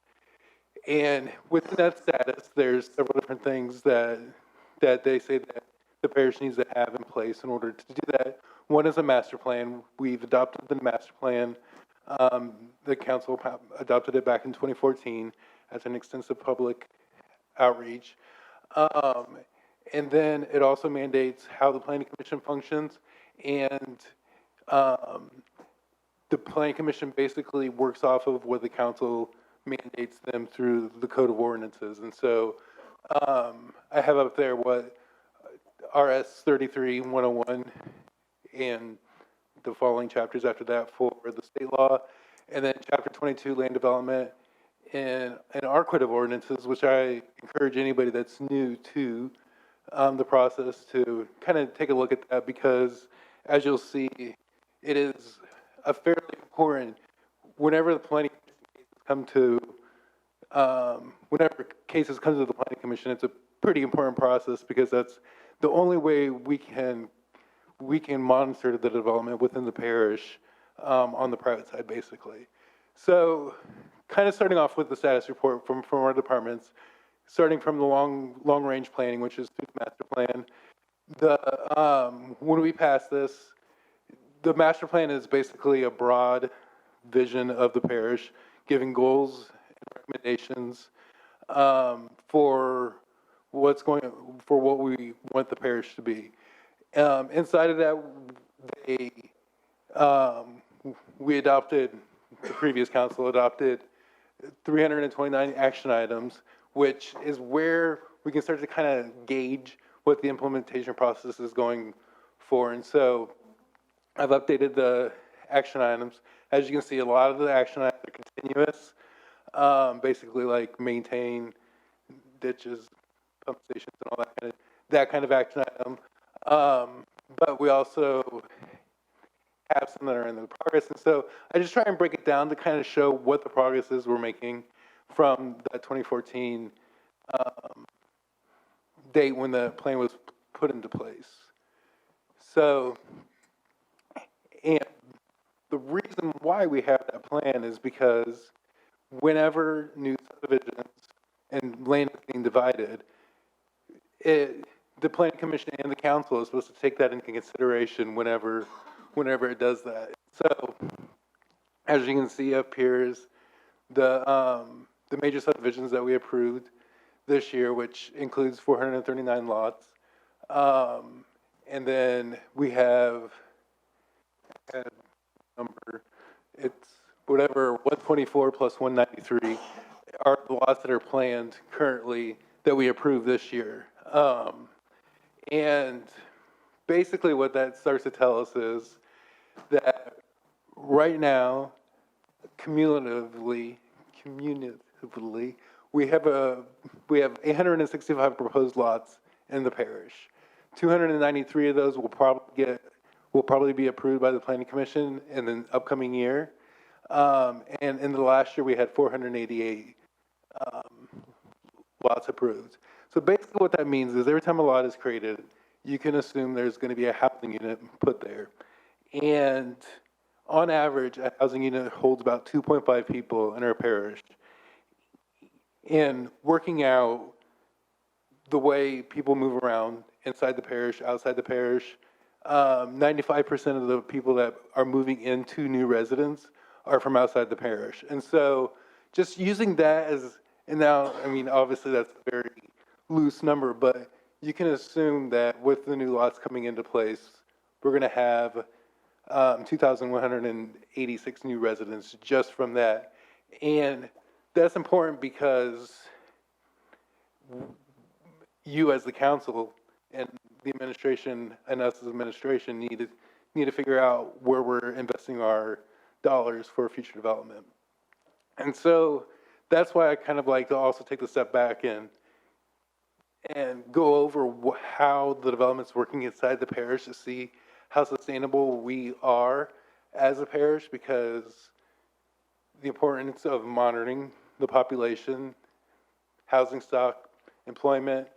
And within that status, there's several different things that they say that the parish needs to have in place in order to do that. One is a master plan. We've adopted the master plan. The council adopted it back in 2014 as an extensive public outreach. And then it also mandates how the planning commission functions, and the planning commission basically works off of what the council mandates them through the code of ordinances. And so I have up there what RS 33-101 and the following chapters after that for the state law, and then chapter 22 land development and our code of ordinances, which I encourage anybody that's new to the process to kind of take a look at that, because as you'll see, it is a fairly important, whenever the planning come to, whenever cases come to the planning commission, it's a pretty important process, because that's the only way we can monitor the development within the parish on the private side, basically. So, kind of starting off with the status report from our departments, starting from the long range planning, which is through the master plan. When we pass this, the master plan is basically a broad vision of the parish, giving goals and recommendations for what we want the parish to be. Inside of that, the previous council adopted 329 action items, which is where we can start to kind of gauge what the implementation process is going for. And so I've updated the action items. As you can see, a lot of the action items are continuous, basically like maintain ditches, pump stations, and all that kind of action item. But we also have some that are in the progress. And so I just try and break it down to kind of show what the progress is we're making from that 2014 date when the plan was put into place. So, and the reason why we have that plan is because whenever new subdivisions and land is being divided, the planning commission and the council is supposed to take that into consideration whenever it does that. So, as you can see up here is the major subdivisions that we approved this year, which includes 439 lots. And then we have a number, it's whatever, 124 plus 193 are the lots that are planned currently that we approved this year. And basically what that starts to tell us is that right now, cumulatively, we have 865 proposed lots in the parish. 293 of those will probably be approved by the Planning Commission in the upcoming year. And in the last year, we had 488 lots approved. So basically what that means is every time a lot is created, you can assume there's going to be a housing unit put there. And on average, a housing unit holds about 2.5 people in our parish. And working out the way people move around inside the parish, outside the parish, 95% of the people that are moving into new residents are from outside the parish. And so just using that as, and now, I mean, obviously that's a very loose number, but you can assume that with the new lots coming into place, we're going to have 2,186 new residents just from that. And that's important because you as the council and the administration and us as administration need to figure out where we're investing our dollars for future development. And so that's why I kind of like to also take the step back and go over how the development's working inside the parish to see how sustainable we are as a parish, because the importance of monitoring the population, housing stock, employment,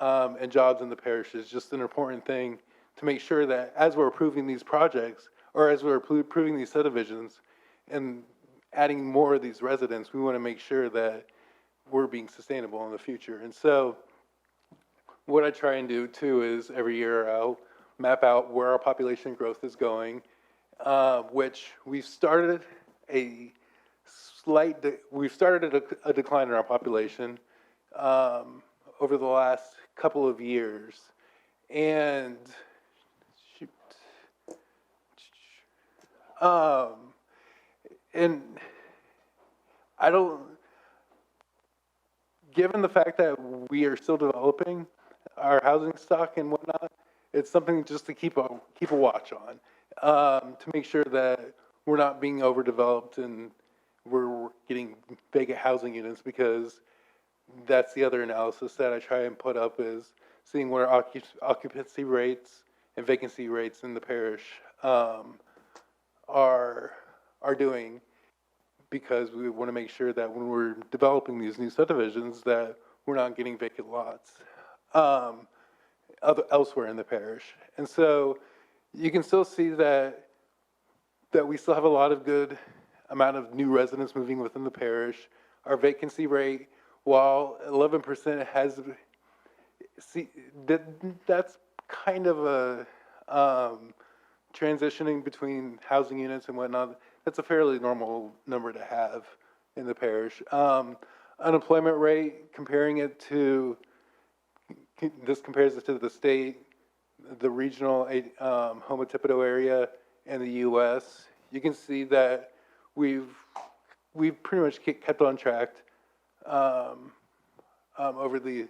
and jobs in the parish is just an important thing to make sure that as we're approving these projects, or as we're approving these subdivisions and adding more of these residents, we want to make sure that we're being sustainable in the future. And so what I try and do too is every year I'll map out where our population growth is going, which we've started a decline in our population over the last couple of years. And and I don't, given the fact that we are still developing our housing stock and whatnot, it's something just to keep a watch on, to make sure that we're not being overdeveloped and we're getting vacant housing units, because that's the other analysis that I try and put up, is seeing what our occupancy rates and vacancy rates in the parish are doing, because we want to make sure that when we're developing these new subdivisions that we're not getting vacant lots elsewhere in the parish. And so you can still see that we still have a lot of good amount of new residents moving within the parish. Our vacancy rate, while 11% has, that's kind of a transitioning between housing units and whatnot. That's a fairly normal number to have in the parish. Unemployment rate, this compares it to the state, the regional homotypical area, and the U.S. You can see that we've pretty much kept on track over the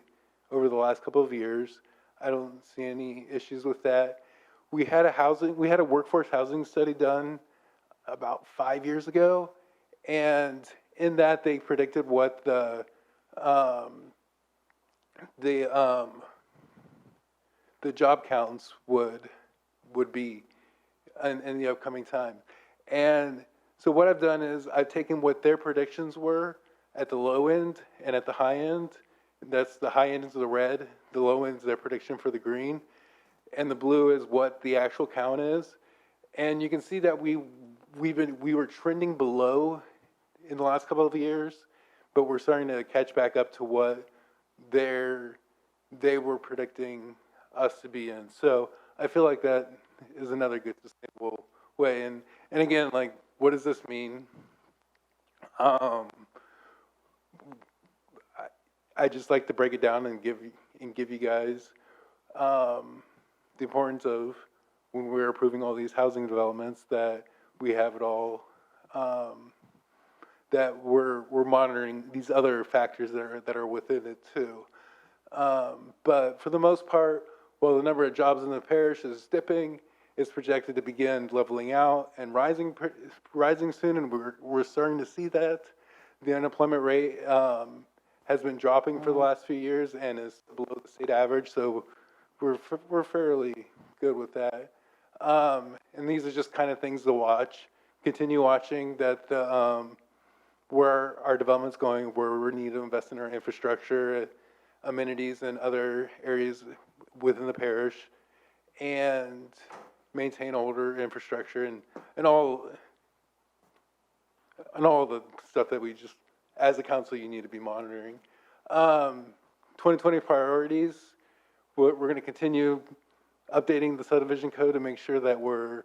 last couple of years. I don't see any issues with that. We had a workforce housing study done about 5 years ago, and in that they predicted what the job counts would be in the upcoming time. And so what I've done is I've taken what their predictions were at the low end and at the high end. That's the high end is the red, the low end is their prediction for the green, and the blue is what the actual count is. And you can see that we were trending below in the last couple of years, but we're starting to catch back up to what they were predicting us to be in. So I feel like that is another good sustainable way. And again, like, what does this mean? I just like to break it down and give you guys the importance of, when we're approving all these housing developments, that we have it all, that we're monitoring these other factors that are within it too. But for the most part, while the number of jobs in the parish is dipping, it's projected to begin leveling out and rising soon, and we're starting to see that. The unemployment rate has been dropping for the last few years and is below the state average, so we're fairly good with that. And these are just kind of things to watch. Continue watching that where our development's going, where we need to invest in our infrastructure, amenities, and other areas within the parish, and maintain older infrastructure and all the stuff that we just, as a council, you need to be monitoring. 2020 priorities, we're going to continue updating the subdivision code to make sure that we're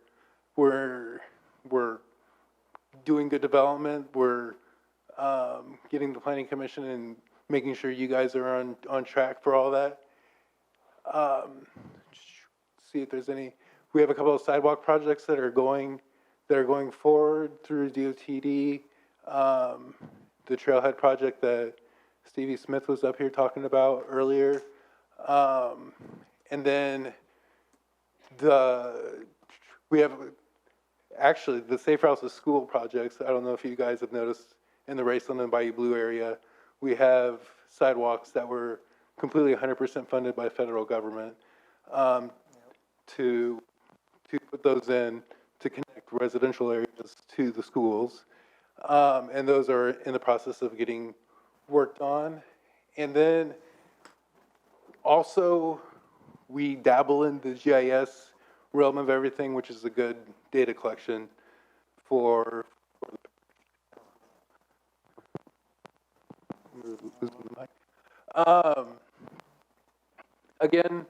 doing good development. We're getting the planning commission and making sure you guys are on track for all that. See if there's any. We have a couple of sidewalk projects that are going forward through DOTD. The trailhead project that Stevie Smith was up here talking about earlier. And then we have actually the Safe Routes to School projects. I don't know if you guys have noticed in the Raceland and Bayou Blue area, we have sidewalks that were completely 100% funded by federal government to put those in to connect residential areas to the schools. And those are in the process of getting worked on. And then also we dabble in the GIS realm of everything, which is a good data collection for again,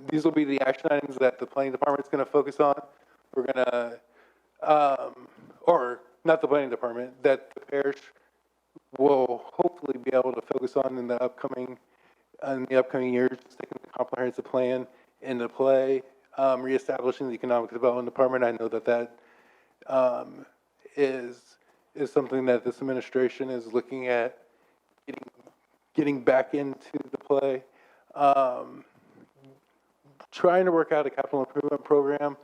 these will be the action items that the planning department is going to focus on. We're going to, or not the planning department, that the parish will hopefully be able to focus on in the upcoming years, taking the comprehensive plan into play, reestablishing the economic development department. I know that is something that this administration is looking at getting back into the play. Trying to work out a capital improvement program.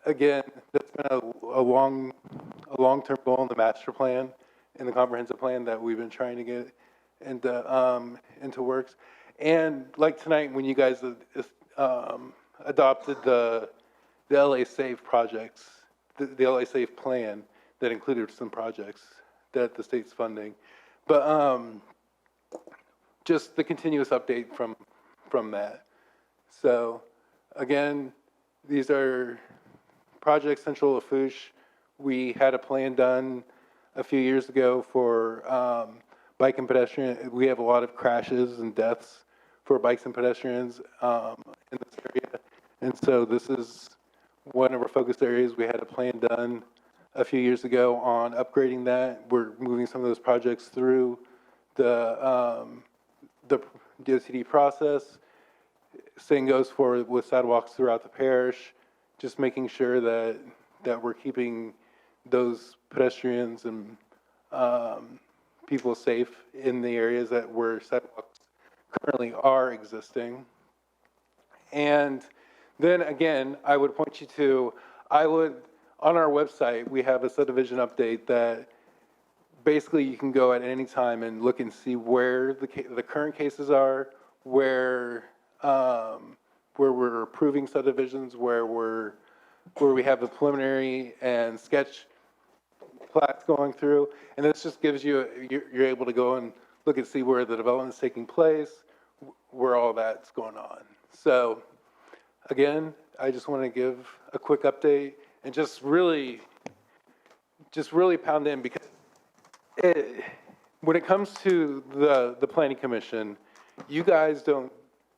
Again, that's been a long-term goal in the master plan, in the comprehensive plan that we've been trying to get into works. And like tonight, when you guys adopted the LA Safe projects, the LA Safe plan that included some projects that the state's funding, but just the continuous update from that. So again, these are projects Central Lafourche. We had a plan done a few years ago for bike and pedestrian. We have a lot of crashes and deaths for bikes and pedestrians in this area. And so this is one of our focused areas. We had a plan done a few years ago on upgrading that. We're moving some of those projects through the DOTD process. Same goes with sidewalks throughout the parish, just making sure that we're keeping those pedestrians and people safe in the areas where sidewalks currently are existing. And then again, I would point you to, on our website, we have a subdivision update that basically you can go at any time and look and see where the current cases are, where we're approving subdivisions, where we have the preliminary and sketch plats going through, and this just gives you, you're able to go and look and see where the development is taking place, where all that's going on. So again, I just want to give a quick update and just really pound in, because when it comes to the planning commission, you guys don't,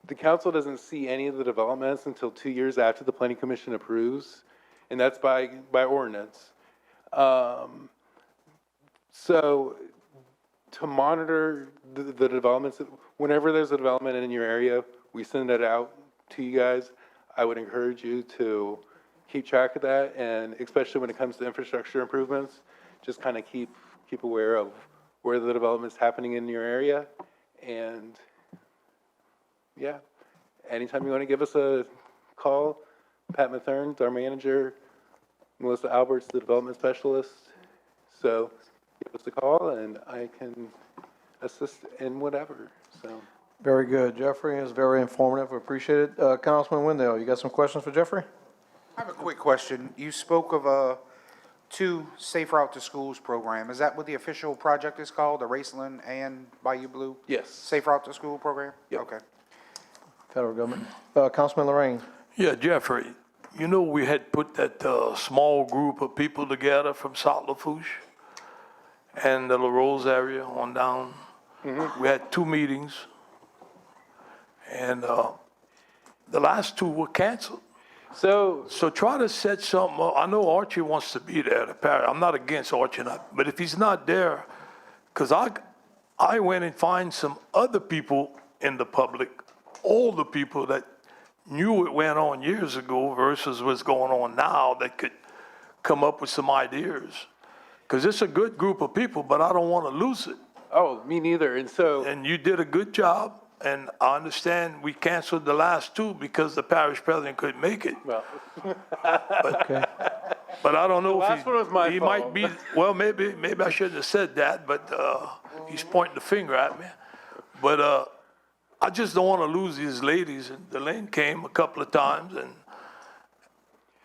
the council doesn't see any of the developments until 2 years after the planning commission approves, and that's by ordinance. So to monitor the developments, whenever there's a development in your area, we send it out to you guys. I would encourage you to keep track of that, and especially when it comes to infrastructure improvements, just kind of keep aware of where the development's happening in your area. And yeah, anytime you want to give us a call, Pat Mathern's our manager, Melissa Albert's the development specialist. So give us a call and I can assist in whatever. So Very good. Jeffrey is very informative. We appreciate it. Councilman Wendell, you got some questions for Jeffrey? I have a quick question. You spoke of 2 Safe Route to Schools program. Is that what the official project is called, the Raceland and Bayou Blue? Yes. Safe Route to School program? Yep. Okay. Federal government. Councilman Lorraine. Yeah, Jeffrey, you know, we had put that small group of people together from South Lafourche and the LaRose area on down. We had 2 meetings, and the last 2 were canceled. So try to set something up. I know Archie wants to be there, the parent. I'm not against Archie, but if he's not there, because I went and find some other people in the public, older people that knew it went on years ago versus what's going on now that could come up with some ideas. Because it's a good group of people, but I don't want to lose it. Oh, me neither. And you did a good job, and I understand we canceled the last 2 because the parish president couldn't make it. Well, but I don't know the if last one was my he fault. might be. Well, maybe I shouldn't have said that, but he's pointing the finger at me. But I just don't want to lose these ladies. And Delane came a couple of times,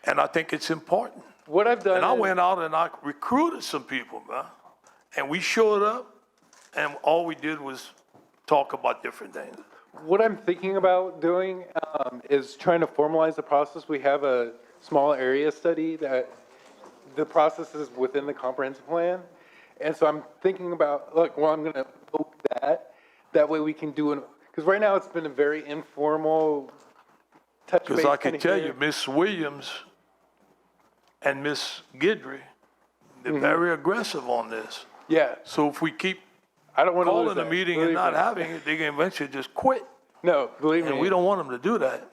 and I think it's important. What I've done And I went out and I recruited some people, man. And we showed up, and all we did was talk about different things. What I'm thinking about doing is trying to formalize the process. We have a small area study that the process is within the comprehensive plan. And so I'm thinking about, I'm going to vote that. That way we can do it. Because right now it's been a very informal touch base. Because I can tell you, Miss Williams and Miss Guidry, they're very aggressive on this. Yeah. So if we keep I don't want to calling lose a that. meeting and Believe not me. having it, they can eventually just quit. No, believe me. And we don't want them to do that.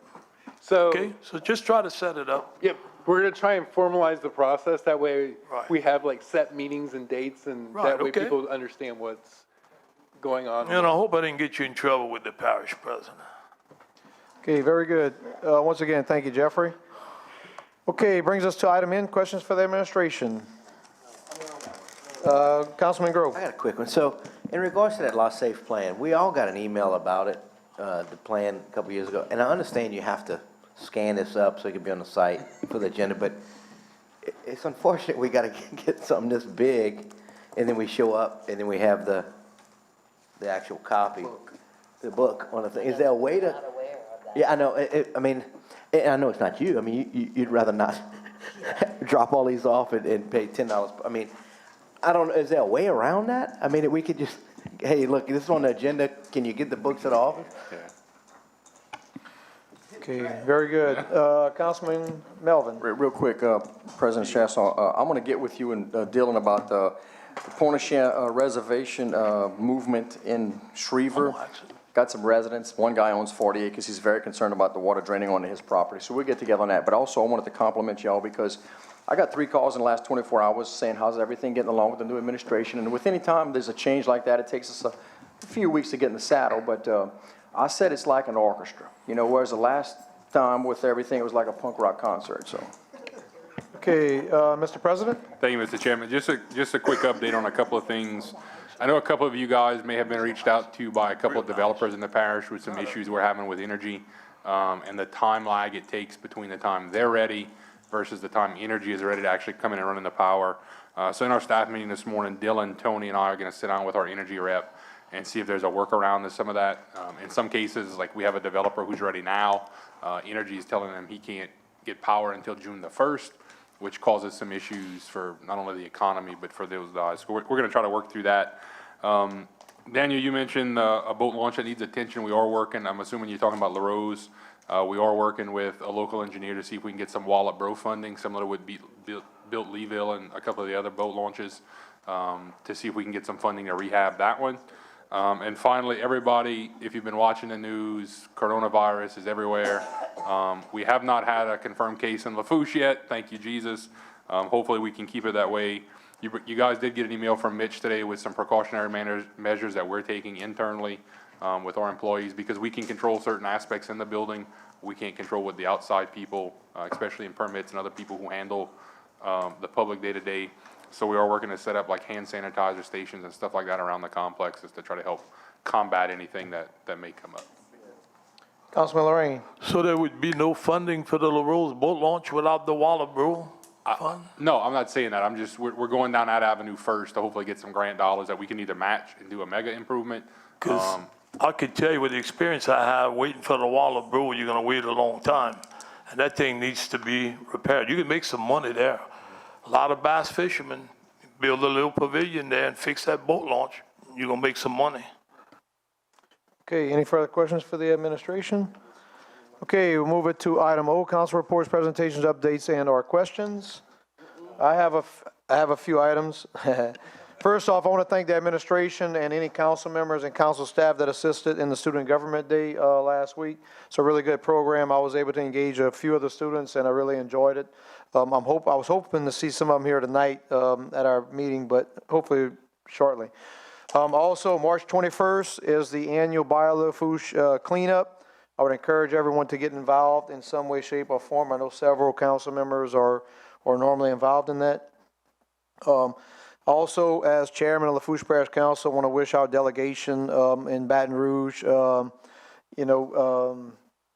So, Okay, so just try to set it up. Yep, we're going to try and formalize the process. That way Right. we have set meetings and dates, and Right, that way okay. people understand what's going on. And I hope I didn't get you in trouble with the parish president. Okay, very good. Once again, thank you, Jeffrey. Okay, brings us to item N, questions for the administration. Councilman Grove. I got a quick one. So, in regards to that Law Safe plan, we all got an email about it, the plan a couple years ago. And I understand you have to scan this up so it can be on the site for the agenda, but it's unfortunate we got to get something this big, and then we show up, and then we have the actual copy, the book on the thing. Is there a way to? Yeah, I know. I mean, I know it's not you. I mean, you'd rather not drop all these off and pay $10. I mean, I don't know. Is there a way around that? I mean, we could just, hey, look, this is on the agenda. Can you get the books at the office? Okay, very good. Councilman Melvin. Real quick, President Chasson, I'm going to get with you and Dylan about the Pointe-au-Chien reservation movement in Schriever. Got some residents. One guy owns 40 acres. He's very concerned about the water draining onto his property. So we'll get together on that. But also, I wanted to compliment y'all because I got 3 calls in the last 24 hours saying, how's everything getting along with the new administration? And with any time there's a change like that, it takes us a few weeks to get in the saddle. But I said it's like an orchestra. You know, whereas the last time with everything, it was like a punk rock concert. So. Okay, Mr. President? Thank you, Mr. Chairman. Just a quick update on a couple of things. I know a couple of you guys may have been reached out to by a couple of developers in the parish with some issues we're having with energy, and the time lag it takes between the time they're ready versus the time energy is ready to actually come in and run in the power. So in our staff meeting this morning, Dylan, Tony, and I are going to sit down with our energy rep and see if there's a workaround to some of that. In some cases, like we have a developer who's ready now, energy is telling them he can't get power until June the 1st, which causes some issues for not only the economy, but for those guys. So we're going to try to work through that. Daniel, you mentioned a boat launch that needs attention. We are working, I'm assuming you're talking about LaRose. We are working with a local engineer to see if we can get some Wallet Bro funding, similar to what built Leeville and a couple of the other boat launches, to see if we can get some funding to rehab that one. And finally, everybody, if you've been watching the news, coronavirus is everywhere. We have not had a confirmed case in Lafourche yet. Thank you, Jesus. Hopefully we can keep it that way. You guys did get an email from Mitch today with some precautionary measures that we're taking internally with our employees, because we can control certain aspects in the building. We can't control what the outside people, especially in permits and other people who handle the public day-to-day. So we are working to set up like hand sanitizer stations and stuff like that around the complexes to try to help combat anything that may come up. Councilman Lorraine. So there would be no funding for the LaRose boat launch without the Wallerboro fund? No, I'm not saying that. I'm just, we're going down that avenue first to hopefully get some grant dollars that we can either match and do a mega improvement. Because I could tell you with the experience I have waiting for the Wallerboro, you're gonna wait a long time. And that thing needs to be repaired. You can make some money there. A lot of bass fishermen build a little pavilion there and fix that boat launch. You're gonna make some money. Okay, any further questions for the administration? Okay, we'll move it to item O, council reports, presentations, updates, and/or questions. I have a few items. First off, I want to thank the administration and any council members and council staff that assisted in the Student Government Day last week. It's a really good program. I was able to engage a few of the students, and I really enjoyed it. I was hoping to see some of them here tonight at our meeting, but hopefully shortly. Also, March 21st is the annual Lafourche cleanup. I would encourage everyone to get involved in some way, shape, or form. I know several council members are normally involved in that. Also, as chairman of the Lafourche Parish Council, I want to wish our delegation in Baton Rouge,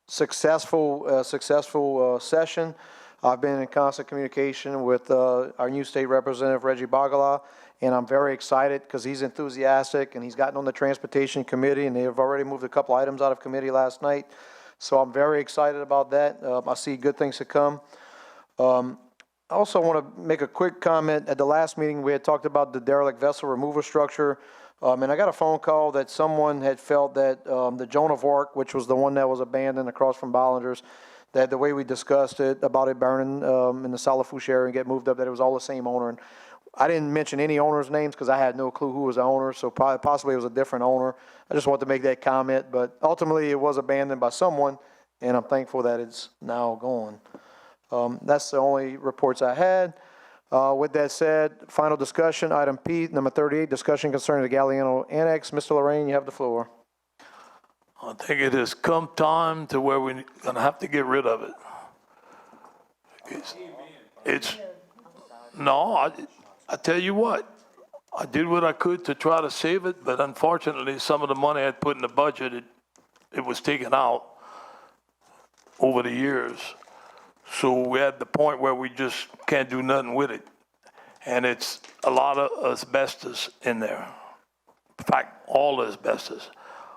successful session. I've been in constant communication with our new state representative, Reggie Bagala, and I'm very excited because he's enthusiastic and he's gotten on the transportation committee, and they have already moved a couple items out of committee last night. So I'm very excited about that. I see good things to come. I also want to make a quick comment. At the last meeting, we had talked about the derelict vessel removal structure. And I got a phone call that someone had felt that the Joan of Arc, which was the one that was abandoned across from Bollinger's, that the way we discussed it, about it burning in the South Lafourche area and get moved up, that it was all the same owner. And I didn't mention any owners' names because I had no clue who was the owner, so possibly it was a different owner. I just wanted to make that comment, but ultimately it was abandoned by someone, and I'm thankful that it's now gone. That's the only reports I had. With that said, final discussion, item P, number 38, discussion concerning the Galliano Annex. Mr. Lorraine, you have the floor. I think it has come time to where we're gonna have to get rid of it. I tell you what, I did what I could to try to save it, but unfortunately, some of the money I had put in the budget, it was taken out over the years. So we're at the point where we just can't do nothing with it. And it's a lot of asbestos in there. In fact, all asbestos,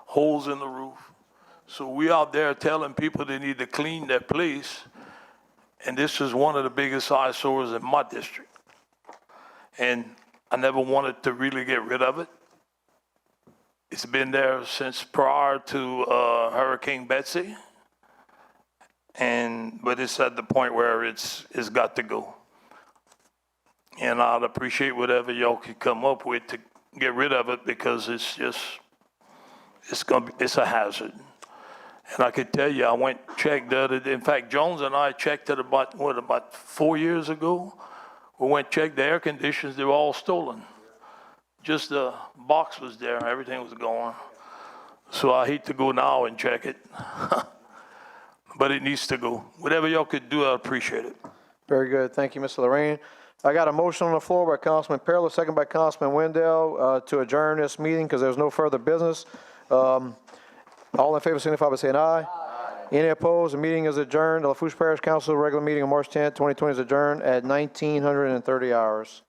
holes in the roof. So we out there telling people they need to clean their place. And this is one of the biggest eyesores in my district. And I never wanted to really get rid of it. It's been there since prior to Hurricane Betsy. But it's at the point where it's got to go. And I'd appreciate whatever y'all could come up with to get rid of it, because it's a hazard. And I could tell you, I went checked the other day. In fact, Jones and I checked it about 4 years ago. We went checked the air conditioners, they were all stolen. Just the box was there, everything was gone. So I hate to go now and check it. But it needs to go. Whatever y'all could do, I appreciate it. Very good. Thank you, Mr. Lorraine. I got a motion on the floor by Councilman Pearl, second by Councilman Wendell, to adjourn this meeting because there's no further business. All in favor, signify by saying aye. Any opposed? The meeting is adjourned. The Lafourche Parish Council regular meeting on March 10th, 2020 is adjourned at 1930 hours.